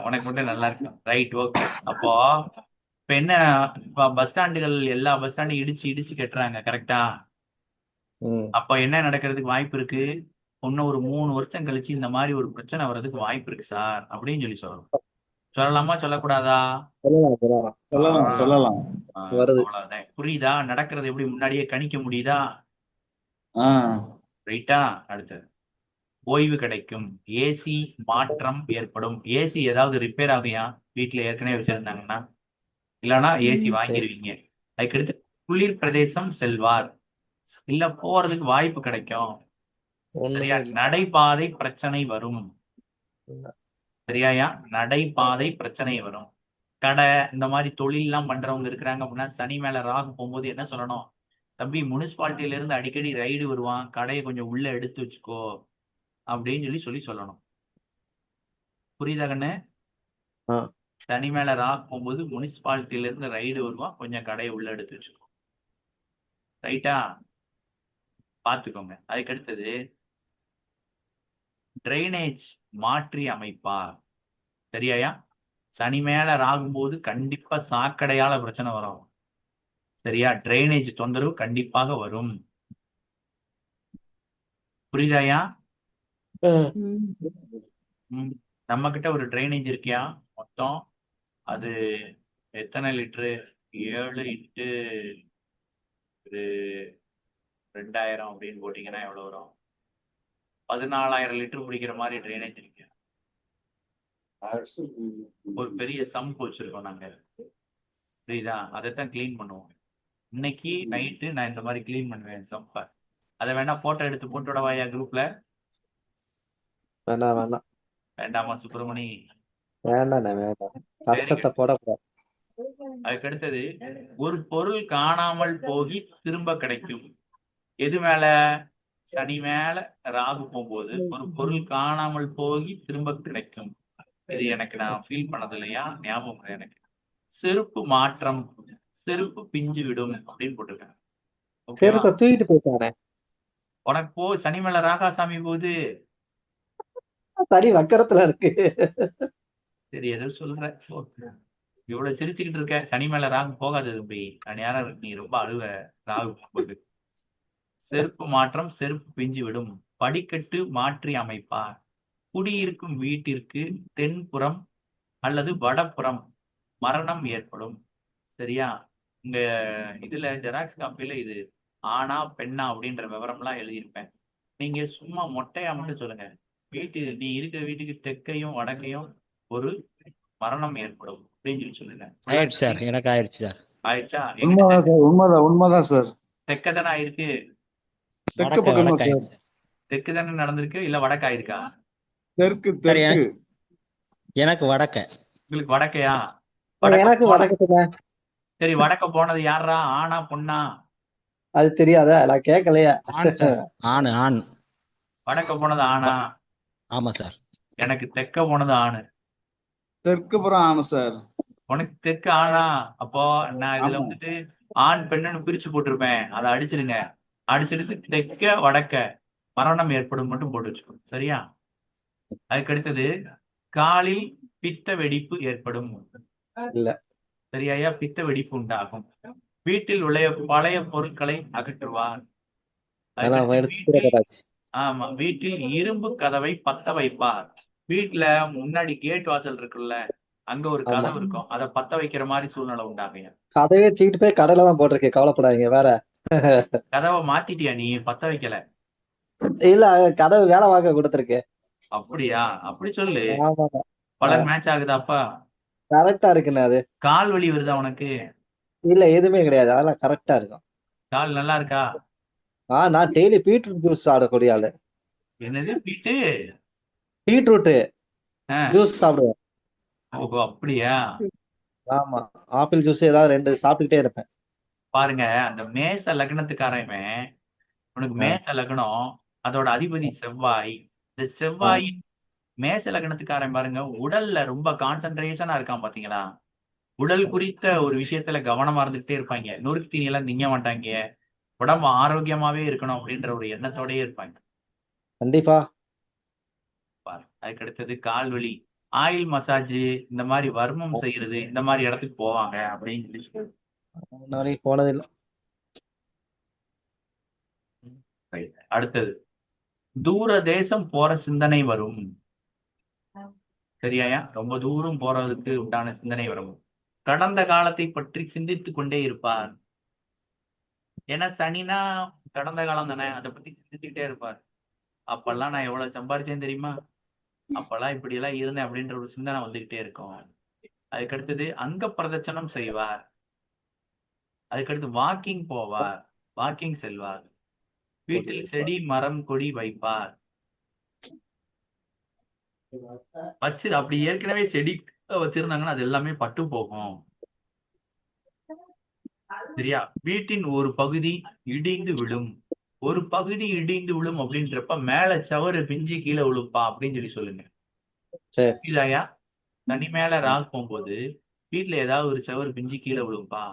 உனக்கு மட்டும் நல்லா இருக்கும். Right, okay. அப்போ இப்ப என்ன, பஸ் ஸ்டாண்டுகள் எல்லா பஸ் ஸ்டாண்டையும் இடிச்சு இடிச்சு கட்டுறாங்க, கரெக்டா? ம் அப்ப என்ன நடக்கிறதுக்கு வாய்ப்பு இருக்கு? இன்னும் ஒரு 3 வருஷம் கழிச்சு இந்த மாதிரி ஒரு பிரச்சனை வர்றதுக்கு வாய்ப்பு இருக்கு சார் அப்படின்னு சொல்லி சொல்லணும். சொல்லலாமா சொல்லக்கூடாதா? சொல்லலாம் சொல்லலாம் ஆஹ் சொல்லலாம். வருது. அவ்வளவுதான். புரியுதா? நடக்கிறது எப்படி முன்னாடியே கணிக்க முடியுதா? ஆஹ் ரைட்டா? அடுத்தது ஓய்வு கிடைக்கும், ஏசி மாற்றம் ஏற்படும். ஏசி ஏதாவது ரிப்பேர் ஆகுயா வீட்டுல ஏற்கனவே வச்சிருந்தாங்கன்னா? இல்லைன்னா ஏசி வாங்கிடுவீங்க. அதுக்கடுத்து குளிர் பிரதேசம் செல்வார், இல்ல போறதுக்கு வாய்ப்பு கிடைக்கும். சரியா? ஒண்ணுமே இல்ல. நடைபாதை பிரச்சனை வரும். இல்ல. சரியாயா? நடைபாதை பிரச்சனை வரும். கடை இந்த மாதிரி தொழில் எல்லாம் பண்றவங்க இருக்கிறாங்க அப்படின்னா சனி மேல ராகு போகும்போது என்ன சொல்லணும்? தம்பி, முனிசிபாலிட்டியில இருந்து அடிக்கடி ரைடு வருவான், கடையை கொஞ்சம் உள்ள எடுத்து வச்சுக்கோ அப்படின்னு சொல்லி சொல்லணும். புரியுதா கண்ணு? ஆ, சனி மேல ராகு போகும்போது முனிசிபாலிட்டியில இருந்து ரைடு வருவான், கொஞ்சம் கடையை உள்ள எடுத்து வச்சுக்கோ. ரைட்டா? பாத்துக்கோங்க. அதுக்கு அடுத்தது டிரைனேஜ் மாற்றி அமைப்பார். சரியாயா? சனி மேல ராகும்போது கண்டிப்பா சாக்கடையால பிரச்சனை வரும். சரியா? டிரைனேஜ் தொந்தரவு கண்டிப்பாக வரும். புரியுதாயா? ம். நம்ம கிட்ட ஒரு டிரைனேஜ் இருக்கியா மொத்தம்? அது எத்தனை லிட்டரு? 7 இன்ட்டு ஒரு 2000 அப்படின்னு போட்டீங்கன்னா எவ்வளவு வரும்? 14,000 லிட்டர் பிடிக்கிற மாதிரி டிரைனேஜ் இருக்கு. ஒரு பெரிய சம்ப் வச்சிருக்கோம் நாங்க. புரியுதா? அதைத்தான் கிளீன் பண்ணுவோம். இன்னைக்கு நைட்டு நான் இந்த மாதிரி கிளீன் பண்ணுவேன் சம்ப. அதை வேணா போட்டோ எடுத்து போட்டு விடவாயா குரூப்ல? வேண்டாம் வேண்டாம் வேண்டாமா சுப்பிரமணி? வேண்டாண்ணே வேண்டாம். சரி. கஷ்டத்தை போடக்கூடாது. அதுக்கு அடுத்தது ஒரு பொருள் காணாமல் போகி திரும்ப கிடைக்கும். எது மேல? சனி மேல ராகு போகும்போது ஒரு பொருள் காணாமல் போகி திரும்ப கிடைக்கும். இது எனக்கு நான் ஃபீல் பண்ணது இல்லையா, ஞாபகம் இல்லை எனக்கு. செருப்பு மாற்றம், செருப்பு பிஞ்சு விடும் அப்படின்னு போட்டிருக்கேன். ஓகேவா? செருப்பை தூக்கிட்டு போயிட்டானே. உனக்கு சனி மேல ராகாசாமி போகுது. தனி வக்கரத்துல இருக்கு. சரி, ஏதோ சொல்ற. இவ்வளவு சிரிச்சுக்கிட்டு இருக்க. சனி மேல ராகு போகாது தம்பி. நான் யாரும் நீ ரொம்ப அழுவ ராகு போகுது. செருப்பு மாற்றம், செருப்பு பிஞ்சு விடும். படிக்கட்டு மாற்றி அமைப்பார். குடியிருக்கும் வீட்டிற்கு தென்புறம் அல்லது வடபுறம் மரணம் ஏற்படும். சரியா? உங்க இதுல ஜெராக்ஸ் காப்பியில இது ஆணா பெண்ணா அப்படின்ற விவரம்லாம் எழுதியிருப்பேன். நீங்க சும்மா மொட்டையா மட்டும் சொல்லுங்க. நீ இருக்கிற வீட்டுக்கு தெற்கையும் வடக்கையும் ஒரு மரணம் ஏற்படும் அப்படின்னு சொல்லுங்க. ஆயிடுச்சு சார், எனக்கு ஆயிடுச்சு சார். ஆயிடுச்சா? உண்மைதான் சார், உண்மைதான் சார். தெற்க தானே ஆயிருக்கு? தெற்கு பக்கமா சார்? ஆயிடுச்சு சார். தெற்கு தானே நடந்திருக்கு, இல்ல வடக்கு ஆயிருக்கா? தெற்கு சரி, தெற்கு. எனக்கு வடக்க. உங்களுக்கு வடக்கையா? எனக்கு வடக்கத்துல சரி, வடக்க போனது யாரா? ஆணா பொண்ணா? அது தெரியாதா? நான் கேட்கலையா? ஆண் சார். ஆண் ஆண். வடக்க போனது ஆணா? ஆமா சார். எனக்கு தெற்க போனது ஆணு. தெற்கு புறம் ஆனு சார். உனக்கு தெற்கு ஆணா? அப்போ நான் இதுல ஆமா. வந்துட்டு ஆண் பெண்ணுன்னு பிரிச்சு போட்டிருப்பேன். அதை அடிச்சிருங்க. அடிச்சிட்டு தெற்க வடக்க மரணம் ஏற்படும் மட்டும் போட்டு வச்சுக்கணும். சரியா? அதுக்கு அடுத்தது காலில் பித்த வெடிப்பு ஏற்படும். இல்ல. சரியாயா? பித்த வெடிப்பு உண்டாகும். வீட்டில் உள்ள பழைய பொருட்களை அகற்றுவார். அதெல்லாம் எடுத்து கீழே போட்டாச்சு. ஆமா, வீட்டில் இரும்பு கதவை பத்த வைப்பார். வீட்டுல முன்னாடி கேட் வாசல் இருக்குல்ல, அங்க ஒரு ஆமா. கதவு இருக்கும், அதை பத்த வைக்கிற மாதிரி சூழ்நிலை உண்டாகும். கதவே தூக்கிட்டு போய் கடையில தான் போட்டிருக்கேன், கவலைப்படாதீங்க. வேற கதவை மாத்திட்டியா நீ? பத்த வைக்கல? இல்ல, கதவு வேலை வாங்க கொடுத்துருக்கு. அப்படியா? அப்படி சொல்லு. ஆமா, பலன் மேட்ச் ஆகுதாப்பா? கரெக்டா இருக்குண்ணே. அது கால் வலி வருதா உனக்கு? இல்ல, எதுவுமே கிடையாது. அதெல்லாம் கரெக்டா இருக்கும். கால் நல்லா இருக்கா? நான் டெய்லி பீட்ரூட் ஜூஸ் சாப்பிடக்கூடிய ஆளு. என்னது பீட்டு? பீட்ரூட் ஜூஸ் சாப்பிடுவேன். ஓஹோ, அப்படியா? ஆமா, ஆப்பிள் ஜூஸ் ஏதாவது 2 சாப்பிட்டுக்கிட்டே இருப்பேன். பாருங்க, அந்த மேச லக்னத்துக்காரன் உனக்கு மேச லக்னம், அதோட அதிபதி செவ்வாய். இந்த செவ்வாய் மேச லக்னத்துக்காரன் பாருங்க, உடல்ல ரொம்ப கான்சென்ட்ரேஷனா இருக்கான் பாத்தீங்களா? உடல் குறித்த ஒரு விஷயத்துல கவனமா இருந்துகிட்டே இருப்பாங்க. நொறுக்கு தீனி எல்லாம் திங்க மாட்டாங்க. உடம்பு ஆரோக்கியமாவே இருக்கணும் அப்படின்ற ஒரு எண்ணத்தோடயே இருப்பாங்க. கண்டிப்பா. பாரு. அதுக்கு அடுத்தது கால் வலி, ஆயில் மசாஜ், இந்த மாதிரி வர்மம் செய்யறது, இந்த மாதிரி இடத்துக்கு போவாங்க அப்படின்னு சொல்லி. இன்ன வரைக்கும் போனதில்லை. Right. அடுத்தது தூர தேசம் போற சிந்தனை வரும். சரியாயா? ரொம்ப தூரம் போறதுக்கு உண்டான சிந்தனை வரும். கடந்த காலத்தை பற்றி சிந்தித்துக் கொண்டே இருப்பார். ஏன்னா சனினா கடந்த காலம் தானே, அதை பத்தி சிந்திச்சுக்கிட்டே இருப்பார். அப்பெல்லாம் நான் எவ்வளவு சம்பாரிச்சேன் தெரியுமா, அப்பெல்லாம் இப்படி எல்லாம் இருந்தேன் அப்படின்ற ஒரு சிந்தனை வந்துகிட்டே இருக்கும். அதுக்கடுத்தது அங்க பிரதட்சணம் செய்வார். அதுக்கடுத்து வாக்கிங் போவார், வாக்கிங் செல்வார். வீட்டில் செடி மரம் கொடி வைப்பார். அப்படி ஏற்கனவே செடி வச்சிருந்தாங்கன்னா அது எல்லாமே பட்டு போகும். சரியா? வீட்டின் ஒரு பகுதி இடிந்து விழும். ஒரு பகுதி இடிந்து விழும் அப்படின்றப்ப மேல சவறு பிஞ்சு கீழே விழுப்பா அப்படின்னு சொல்லி சொல்லுங்க. சரி. புரியுதாயா? தனி மேல ராகு போகும்போது வீட்டுல ஏதாவது ஒரு சவறு பிஞ்சு கீழே விழுப்பா,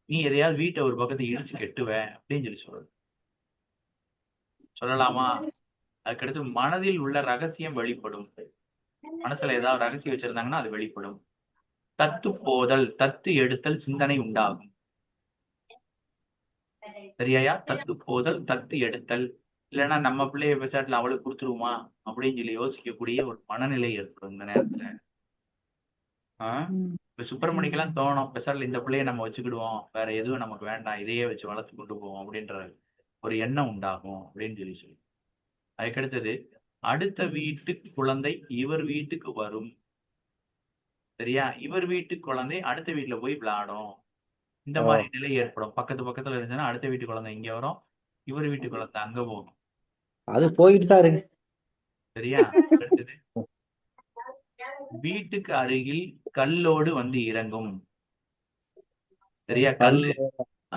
நீ எதையாவது வீட்டை ஒரு பக்கத்தை இடிச்சு கெட்டுவ அப்படின்னு சொல்லி சொல்றது சொல்லலாமா? அதுக்கடுத்து மனதில் உள்ள ரகசியம் வெளிப்படும். மனசுல ஏதாவது ரகசியம் வச்சிருந்தாங்கன்னா அது வெளிப்படும். தத்து போதல், தத்து எடுத்தல் சிந்தனை உண்டாகும். சரியாயா? தத்து போதல், தத்து எடுத்தல். இல்லைன்னா நம்ம பிள்ளைய பெசாட்டில் அவளுக்கு கொடுத்துருவோமா அப்படின்னு சொல்லி யோசிக்கக்கூடிய ஒரு மனநிலை ஏற்படும் இந்த நேரத்துல. ஆஹ் ம். இப்ப சுப்பிரமணிக்கெல்லாம் தோணும், பெசாட்டில் இந்த பிள்ளைய நம்ம வச்சுக்கிடுவோம், வேற எதுவும் நமக்கு வேண்டாம், இதையே வச்சு வளர்த்து கொண்டு போவோம் அப்படின்ற ஒரு எண்ணம் உண்டாகும் அப்படின்னு சொல்லி. அதுக்கடுத்தது அடுத்த வீட்டு குழந்தை இவர் வீட்டுக்கு வரும். சரியா? இவர் வீட்டு குழந்தை அடுத்த வீட்டுல போய் விளையாடும். இந்த ஓ, மாதிரி நிலை ஏற்படும். பக்கத்துல இருந்துச்சுன்னா அடுத்த வீட்டு குழந்தை இங்க வரும், இவர் வீட்டு குழந்தை அங்க போகும். அது போயிட்டு தான் இருக்கு. சரியா? அடுத்தது வீட்டுக்கு அருகில் கல்லோடு வந்து இறங்கும். சரியா? கல்லு.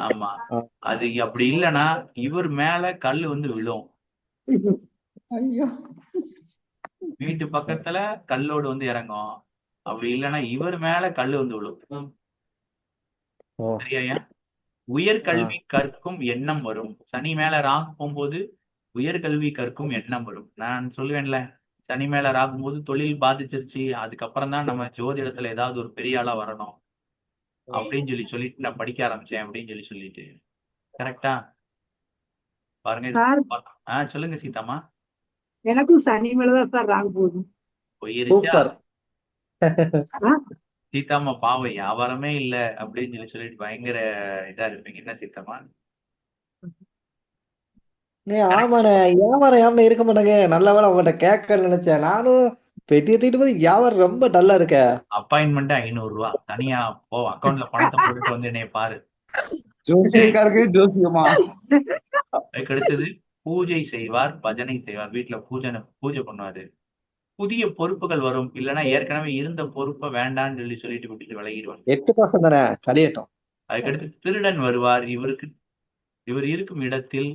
ஆமா. ஆ, அது அப்படி இல்லைன்னா இவர் மேல கல்லு வந்து விழும். ஐயோ. வீட்டு பக்கத்துல கல்லோடு வந்து இறங்கும். அப்படி இல்லைன்னா இவர் மேல கல்லு வந்து விழும். ஓ, சரியா? ஆ, உயர்கல்வி கற்கும் எண்ணம் வரும். சனி மேல ராகு போகும்போது உயர்கல்வி கற்கும் எண்ணம் வரும். நான் சொல்லுவேன்ல, சனி மேல ராகும் போது தொழில் பாதிச்சிருச்சு, அதுக்கப்புறம் தான் நம்ம ஜோதிடத்துல ஏதாவது ஒரு பெரிய ஆளா வரணும் அப்படின்னு சொல்லிட்டு நான் படிக்க ஆரம்பிச்சேன் அப்படின்னு சொல்லிட்டு. கரெக்டா? பாருங்க இது. சார் சொல்லுங்க சீதாமா. எனக்கும் சனி மேலதான் சார் ராகு போகுது. போயிருச்சா? சூப்பர். ஆ? சீதாமா பாவம், வியாபாரமே இல்ல அப்படின்னு சொல்லிட்டு பயங்கர இதா இருப்பீங்க. என்ன சீதாமா? ஆமாண்ணே, வியாபாரம் ஏமாண்ணே இருக்க மாட்டாங்க. நல்ல வேலை உங்கள்கிட்ட கேட்க நினைச்சேன். நானும் பெட்டியை தூக்கிட்டு போய் வியாபாரம் ரொம்ப டல்லா இருக்க. அப்பாயின்மெண்ட் 500 ரூபா தனியா போ, அக்கௌண்ட்ல பணத்தை போட்டுட்டு வந்து என்னைய பாரு. ஜோசியக்காருக்கு ஜோசியமா? அதுக்கு அடுத்தது பூஜை செய்வார், பஜனை செய்வார். வீட்டுல பூஜை பண்ணுவாரு. புதிய பொறுப்புகள் வரும். இல்லைன்னா ஏற்கனவே இருந்த பொறுப்பை வேண்டாம்னு சொல்லிட்டு விட்டுட்டு விலகிடுவார். 8% தானே, கழியட்டும். அதுக்கடுத்து திருடன் வருவார். இவர் இருக்கும் இடத்தில்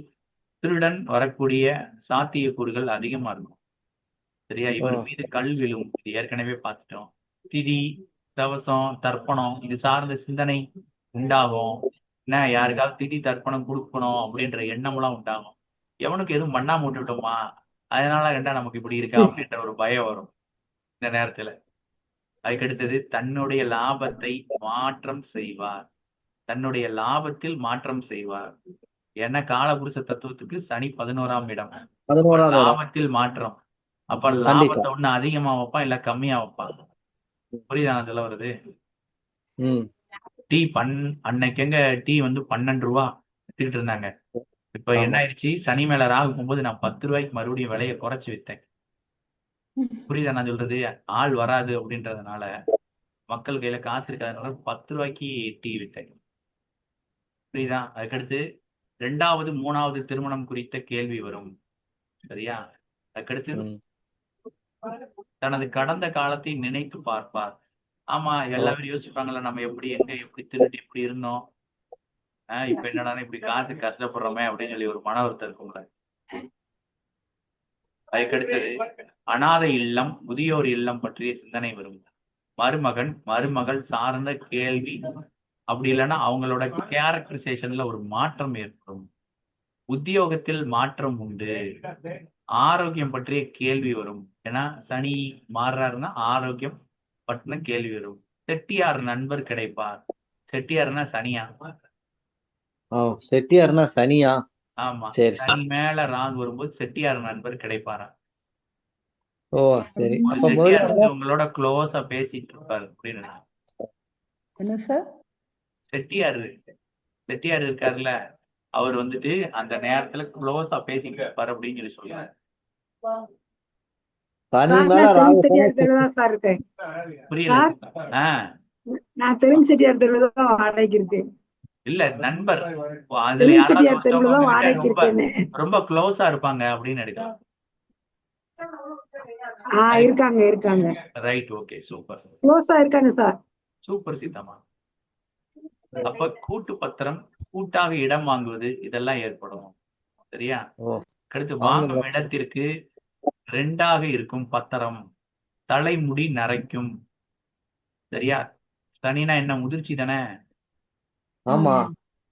திருடன் வரக்கூடிய சாத்தியக்கூறுகள் அதிகமா இருக்கும். சரியா? இவர் மீது கல் விழும். இது ஏற்கனவே பார்த்துட்டோம். திதி, தவசம், தர்ப்பணம் இது சார்ந்த சிந்தனை உண்டாகும். என்ன, யாருக்காவது திதி தர்ப்பணம் கொடுக்கணும் அப்படின்ற எண்ணம்லாம் உண்டாகும். எவனுக்கு எதுவும் பண்ணாம விட்டுட்டோமா, அதனால கண்டா நமக்கு இப்படி இருக்கா அப்படின்ற ஒரு பயம் வரும் இந்த நேரத்துல. அதுக்கடுத்தது தன்னுடைய லாபத்தை மாற்றம் செய்வார். தன்னுடைய லாபத்தில் மாற்றம் செய்வார். ஏன்னா காலபுருஷ தத்துவத்துக்கு சனி 11ஆம் இடம். 11வது இடம். லாபத்தில் மாற்றம். அப்ப கண்டிப்பா. லாபத்தை ஒண்ணு அதிகமா வைப்பான், இல்ல கம்மியா வைப்பான். புரியுதா நான் சொல்ல வருது? ம். டீ அன்னைக்கு எங்க டீ வந்து 12 ரூபா வித்துக்கிட்டு இருந்தாங்க. இப்ப என்ன ஆமா. ஆயிடுச்சு, சனி மேல ராகு போகும்போது நான் 10 ரூபாய்க்கு மறுபடியும் விலையை குறைச்சு வித்தேன். புரியுதா நான் சொல்றது? ஆள் வராது அப்படின்றதுனால, மக்கள் கையில காசு இருக்காதனால 10 ரூபாய்க்கு டீ வித்தேன். புரியுதா? அதுக்கடுத்து 2வது 3வது திருமணம் குறித்த கேள்வி வரும். சரியா? அதுக்கடுத்து ம். தனது கடந்த காலத்தை நினைத்து பார்ப்பார். ஆமா, ஓ, எல்லாரும் யோசிப்பாங்கல்ல, நம்ம எப்படி திருட்டு எப்படி இருந்தோம், இப்ப என்னடா இப்படி காசு கஷ்டப்படுறோமே அப்படின்னு சொல்லி ஒரு மன வருத்தம் இருக்கும்ல. அதுக்கடுத்தது அனாதை இல்லம், முதியோர் இல்லம் பற்றிய சிந்தனை வரும். மருமகன் மருமகள் சார்ந்த கேள்வி, அப்படி இல்லைன்னா அவங்களோட கேரக்டரைசேஷன்ல ஒரு மாற்றம் ஏற்படும். உத்தியோகத்தில் மாற்றம் உண்டு. ஆரோக்கியம் பற்றிய கேள்வி வரும். ஏன்னா சனி மாறுறாருன்னா ஆரோக்கியம் பற்றின கேள்வி வரும். செட்டியார் நண்பர் கிடைப்பார். செட்டியார்னா சனியா? ஓ, செட்டியார்னா சனியா? ஆமா, சரி சனி மேல ராகு வரும்போது செட்டியார் நண்பர் கிடைப்பாரா? ஓ சரி. ஒரு அப்ப செட்டியார் முதல்ல வந்து உங்களோட க்ளோஸா பேசிட்டு இருப்பாரு அப்படின்னு. என்ன சார்? செட்டியார் செட்டியார் இருக்காருல்ல, அவர் வந்துட்டு அந்த நேரத்துல க்ளோஸா பேசிட்டு இருப்பாரு அப்படின்னு சொல்லி சொல்லுவாரு. சனி சார் மேல நான் ராகு தெரிஞ்ச செட்டியார் தெருவில் தான் சார் இருக்கேன். புரியல? சார் ஆஹ் நான் தெரிஞ்ச செட்டியார் தெருவில் தான் வாடகைக்கு இருக்கேன். இல்ல நண்பர், அதுல தெரிஞ்ச யாராவது செட்டியார் ஒருத்தவங்க தெருவில் தான் உங்ககிட்ட வாடகைக்கு ரொம்ப இருக்கேன்னு. ரொம்ப க்ளோஸா இருப்பாங்க அப்படின்னு எடுக்கலாம். இருக்காங்க இருக்காங்க. ரைட், ஓகே, சூப்பர் க்ளோஸா இருக்காங்க சார். சூப்பர் சீதாமா. அப்ப கூட்டு பத்திரம், கூட்டாக இடம் வாங்குவது, இதெல்லாம் ஏற்படும். சரியா? ஓ அடுத்து வாங்குங்க. வாங்கும் இடத்திற்கு 2ஆக இருக்கும் பத்திரம், தலைமுடி நரைக்கும். சரியா? சனினா என்ன, முதிர்ச்சி தானே? ஆமா.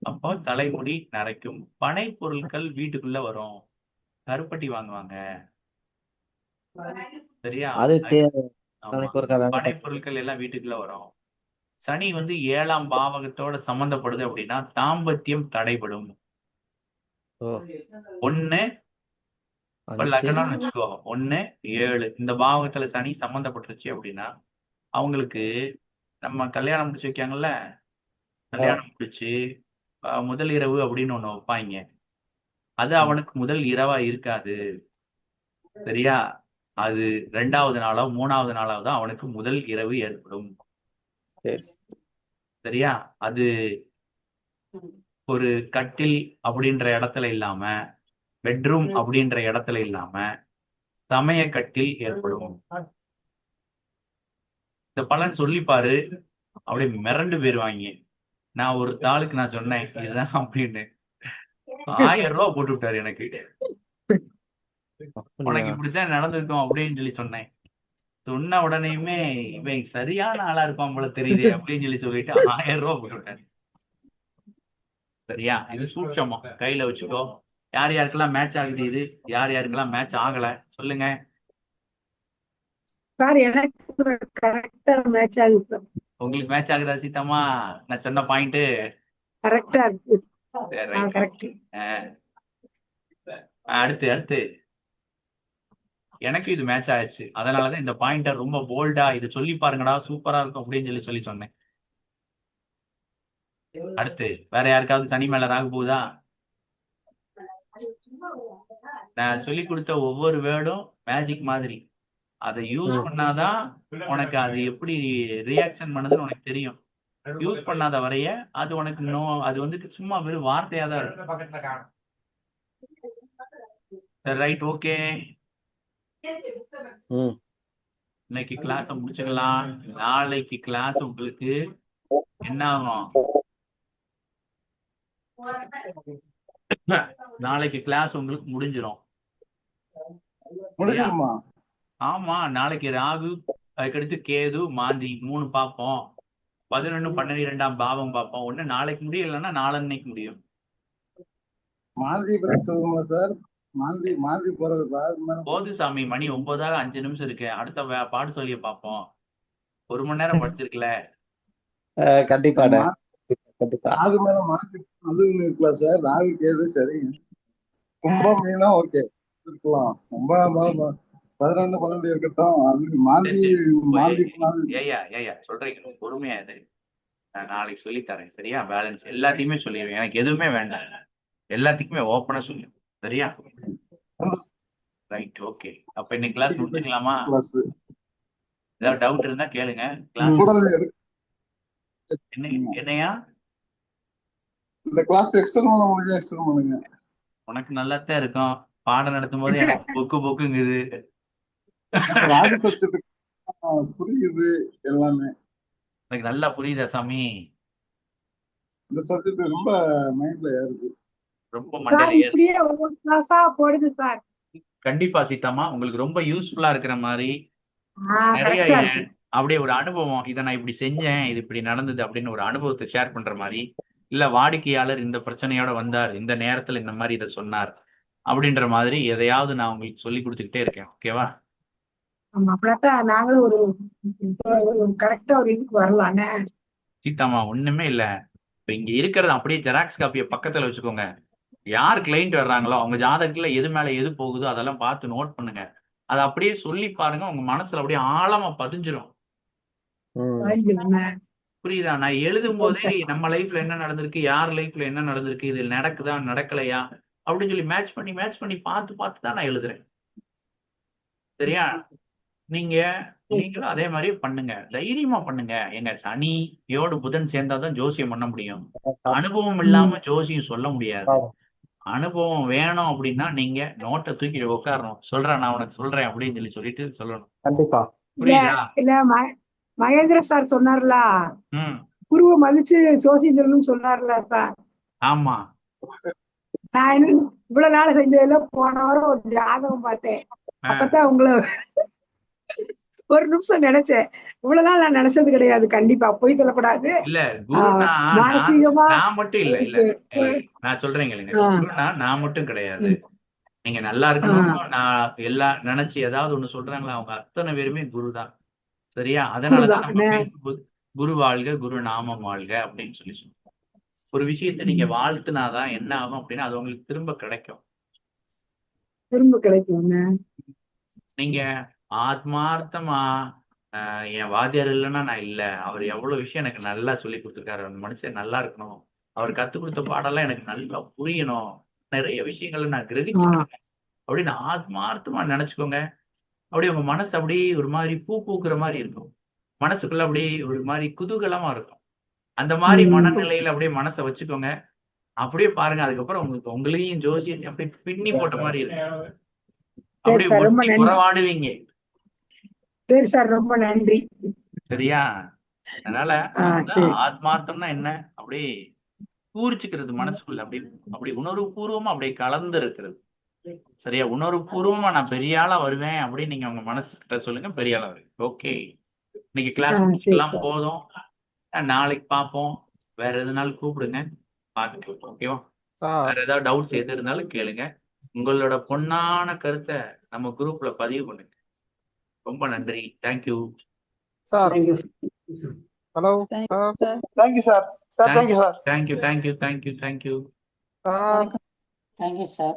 அப்போ தலைமுடி நரைக்கும். பனை பொருட்கள் வீட்டுக்குள்ள வரும். கருப்பட்டி வாங்குவாங்க. சரியா? அது ஆமா, நாளைக்கு ஒருக்கா பனை வேண்டாம். பொருட்கள் எல்லாம் வீட்டுக்குள்ள வரும். சனி வந்து 7ஆம் பாவகத்தோட சம்பந்தப்படுது அப்படின்னா தாம்பத்தியம் தடைபடும். ஓ 1 இப்ப 5 லக்னம்னு வச்சுக்கோ, 1 7 இந்த பாவகத்துல சனி சம்பந்தப்பட்டுருச்சு அப்படின்னா அவங்களுக்கு, நம்ம கல்யாணம் முடிச்சு வைக்காங்கல்ல, கல்யாணம் முடிச்சு முதல் இரவு அப்படின்னு ஒண்ணு வைப்பாங்க. அது அவனுக்கு முதல் இரவா இருக்காது. சரியா? அது 2வது நாளோ 3வது நாளாவது தான் அவனுக்கு முதல் இரவு ஏற்படும். சரி. சரியா? அது ஒரு கட்டில் அப்படின்ற இடத்துல இல்லாம, பெட்ரூம் அப்படின்ற இடத்துல இல்லாம சமய கட்டில் ஏற்படும். இந்த பலன் சொல்லிப்பாரு, அப்படியே மிரண்டு போயிருவாங்க. நான் ஒரு தாளுக்கு நான் சொன்னேன் இதுதான் அப்படின்னு, 1000 ரூபாய் போட்டு விட்டாரு எனக்கு. உனக்கு அப்படியா? இப்படித்தான் நடந்திருக்கும் அப்படின்னு சொல்லி சொன்னேன். சொன்ன உடனேயுமே இவன் சரியான ஆளா இருப்பான் போல தெரியுது அப்படின்னு சொல்லிட்டு 1000 ரூபாய் போட்டு விட்டாரு. சரியா? இது சூட்சமம், கையில வச்சுக்கோ. யார் யாருக்கெல்லாம் மேட்ச் ஆகுது, இது யார் யாருக்கெல்லாம் மேட்ச் ஆகல சொல்லுங்க. சார் எனக்கு கரெக்டா மேட்ச் ஆகுது சார். உங்களுக்கு மேட்ச் ஆகுதா சீதாமா? நான் சொன்ன பாயிண்ட் கரெக்டா இருக்கு. ரைட். கரெக்ட். அடுத்து அடுத்து எனக்கு இது மேட்ச் ஆயிடுச்சு. அதனாலதான் இந்த பாயிண்ட ரொம்ப போல்டா இது சொல்லி பாருங்கடா, சூப்பரா இருக்கும் அப்படின்னு சொல்லி சொன்னேன். அடுத்து வேற யாருக்காவது சனி மேல ராகு போகுதா? நான் சொல்லி கொடுத்த ஒவ்வொரு வேர்டும் மேஜிக் மாதிரி. அதை யூஸ் பண்ணாதான் உனக்கு அது எப்படி ரியாக்ஷன் பண்ணுதுன்னு உனக்கு தெரியும். யூஸ் பண்ணாத வரைய அது உனக்கு அது வந்துட்டு சும்மா வெறும் வார்த்தையா தான் இருக்கும். Right, okay. இன்னைக்கு கிளாஸ் முடிச்சுக்கலாம். நாளைக்கு கிளாஸ் உங்களுக்கு என்ன ஆகும்? நாளைக்கு கிளாஸ் உங்களுக்கு முடிஞ்சிடும். முடிஞ்சிருமா? ஆமா, நாளைக்கு ராகு, அதுக்கடுத்து கேது, மாந்தி 3 பார்ப்போம். 11 12ஆம் பாவம் பார்ப்போம். ஒண்ணு நாளைக்கு முடியும், இல்லைன்னா நாளன்னைக்கு முடியும். மாந்தி பத்தி சொல்லுங்களா சார்? மாந்தி போறது போது சாமி, மணி 9 5 நிமிஷம் இருக்கு. அடுத்த பாடு சொல்லிய பார்ப்போம். 1 மணி நேரம் படிச்சிருக்கல. கண்டிப்பா கண்டிப்பா. ராகு மேல மாந்தி அது இருக்கலாம் சார். ராகு கேது சரி. கும்பம் மீனா ஓகே இருக்கலாம். 9 11 12 இருக்கட்டும். அது மாந்தி ஏயா சொல்றீங்க, பொறுமையா இது. நான் நாளைக்கு சொல்லி தரேன். சரியா? பேலன்ஸ் எல்லாத்தையுமே சொல்லிடுவேன். எனக்கு எதுவுமே வேண்டாம், எல்லாத்துக்குமே ஓப்பனா சொல்லுவேன். சரியா? Right, okay. அப்ப இன்னைக்கு கிளாஸ் முடிச்சுக்கலாமா? ஏதாவது டவுட் இருந்தா கேளுங்க. கிளாஸ் என்னையா இந்த கிளாஸ் எக்ஸ்டெண்ட் பண்ண முடியும்? எக்ஸ்டெண்ட் பண்ணுங்க. உனக்கு நல்லாத்தான் இருக்கும். பாடம் நடத்தும் போது எனக்கு பொக்குங்குது. ராகு சப்ஜெக்ட் புரியுது எல்லாமே. எனக்கு நல்லா புரியுதா சாமி? இந்த சப்ஜெக்ட் ரொம்ப மைண்ட்ல இருக்கு. ரொம்ப சார் மண்டையில இப்படியே ஒவ்வொரு கிளாஸா போடுது சார். கண்டிப்பா சீதாம்மா, உங்களுக்கு ரொம்ப யூஸ்ஃபுல்லா இருக்கிற மாதிரி நிறைய கரெக்டா இருக்கு. அப்படியே ஒரு அனுபவம், இதை நான் இப்படி செஞ்சேன், இது இப்படி நடந்தது அப்படின்னு ஒரு அனுபவத்தை ஷேர் பண்ற மாதிரி, இல்ல வாடிக்கையாளர் இந்த பிரச்சனையோட வந்தார், இந்த நேரத்துல இந்த மாதிரி இதை சொன்னார் அப்படின்ற மாதிரி எதையாவது நான் உங்களுக்கு சொல்லி கொடுத்துக்கிட்டே இருக்கேன். ஓகேவா? ஆமா அப்படித்தான் நாங்களும் ஒரு கரெக்டா ஒரு இதுக்கு வரலானே. சீதாம்மா ஒண்ணுமே இல்ல. இப்ப இங்க இருக்கிறது அப்படியே ஜெராக்ஸ் காப்பியை பக்கத்துல வச்சுக்கோங்க. யார் கிளைண்ட் வர்றாங்களோ அவங்க ஜாதகத்துல எது மேல எது போகுதோ அதெல்லாம் பார்த்து நோட் பண்ணுங்க. அதை அப்படியே சொல்லி பாருங்க, உங்க மனசுல அப்படியே ஆழமா பதிஞ்சிரும். புரியுதா? நான் எழுதும் போதே நம்ம லைஃப்ல என்ன நடந்திருக்கு, யார் லைஃப்ல என்ன நடந்திருக்கு, இது நடக்குதா நடக்கலையா அப்படின்னு சொல்லி மேட்ச் பண்ணி பார்த்து தான் நான் எழுதுறேன். சரியா? நீங்களும் அதே மாதிரி பண்ணுங்க, தைரியமா பண்ணுங்க. எங்க சனியோடு புதன் சேர்ந்தாதான் ஜோசியம் பண்ண முடியும். அனுபவம் இல்லாம ஜோசியம் சொல்ல முடியாது. அனுபவம் வேணும் அப்படின்னா நீங்க நோட்டை தூக்கி உட்காரணும். சொல்றேன், நான் உனக்கு சொல்றேன் அப்படின்னு சொல்லிட்டு சொல்லணும். கண்டிப்பா. புரியுதா? இல்ல மகேந்திர சார் சொன்னார்ல, குருவை மதிச்சு ஜோசியம் சொல்லணும்னு சொன்னார்ல சார். ஆமா, நான் இவ்வளவு நாள் செஞ்சதுல போன வாரம் ஒரு ஜாதகம் பார்த்தேன். அப்பதான் உங்களை ஒரு நிமிஷம் நினைச்சேன். இவ்வளவு நாள் நான் நினைச்சது கிடையாது. கண்டிப்பா போய் சொல்லக்கூடாது. இல்ல குருனா மானசீகமா நான் மட்டும் இல்ல நான் சொல்றேன் கேளுங்க. குருனா நான் மட்டும் கிடையாது. நீங்க நல்லா இருக்கணும் நான் எல்லாம் நினைச்சு ஏதாவது ஒண்ணு சொல்றாங்களா, அவங்க அத்தனை பேருமே குரு தான். சரியா? அதனாலதான் நம்ம பேசும்போது குரு வாழ்க, குரு நாமம் வாழ்க அப்படின்னு சொல்லி சொல்லுவோம். ஒரு விஷயத்தை நீங்க வாழ்த்துனாதான் என்ன ஆகும் அப்படின்னா அது உங்களுக்கு திரும்ப கிடைக்கும். நீங்க ஆத்மார்த்தமா என் வாத்தியார் இல்லைன்னா நான் இல்ல, அவர் எவ்வளவு விஷயம் எனக்கு நல்லா சொல்லி கொடுத்துருக்காரு, அந்த மனுஷன் நல்லா இருக்கணும், அவர் கத்துக் கொடுத்த பாடெல்லாம் எனக்கு நல்லா புரியணும், நிறைய விஷயங்களை நான் கிரகிச்சிருக்கேன் அப்படின்னு ஆத்மார்த்தமா நினைச்சுக்கோங்க. அப்படியே உங்க மனசு அப்படியே ஒரு மாதிரி பூ பூக்குற மாதிரி இருக்கும். மனசுக்குள்ள அப்படியே ஒரு மாதிரி குதூகலமா இருக்கும். அந்த மாதிரி மனநிலையில அப்படியே மனசை வச்சுக்கோங்க. அப்படியே பாருங்க, அதுக்கப்புறம் உங்களுக்கு உங்களையும் ஜோசியம் அப்படியே பின்னி போட்ட மாதிரி இருக்கும். அப்படியே உறவாடுவீங்க. சரி சார், ரொம்ப நன்றி. சரியா? அதனால ஆத்மார்த்தம்னா என்ன, அப்படியே பூரிச்சுக்கிறது மனசுக்குள்ள, அப்படி உணர்வு பூர்வமா அப்படியே கலந்து இருக்கிறது. சரியா? உணர்வு பூர்வமா நான் பெரிய ஆளா வருவேன் அப்படின்னு நீங்க உங்க மனசு கிட்ட சொல்லுங்க, பெரிய ஆளா வருவீங்க. ஓகே, இன்னைக்கு கிளாஸ் முடிச்சுக்கலாம், போதும். நாளைக்கு பார்ப்போம். வேற எதுனாலும் கூப்பிடுங்க, பார்த்துக்கலாம். ஓகேவா? வேற ஏதாவது டவுட்ஸ் எது இருந்தாலும் கேளுங்க. உங்களோட பொன்னான கருத்தை நம்ம குரூப்ல பதிவு பண்ணுங்க. ரொம்ப நன்றி. Thank you sir. Hello. Thank you sir. Thank you. Sir. Thank you sir.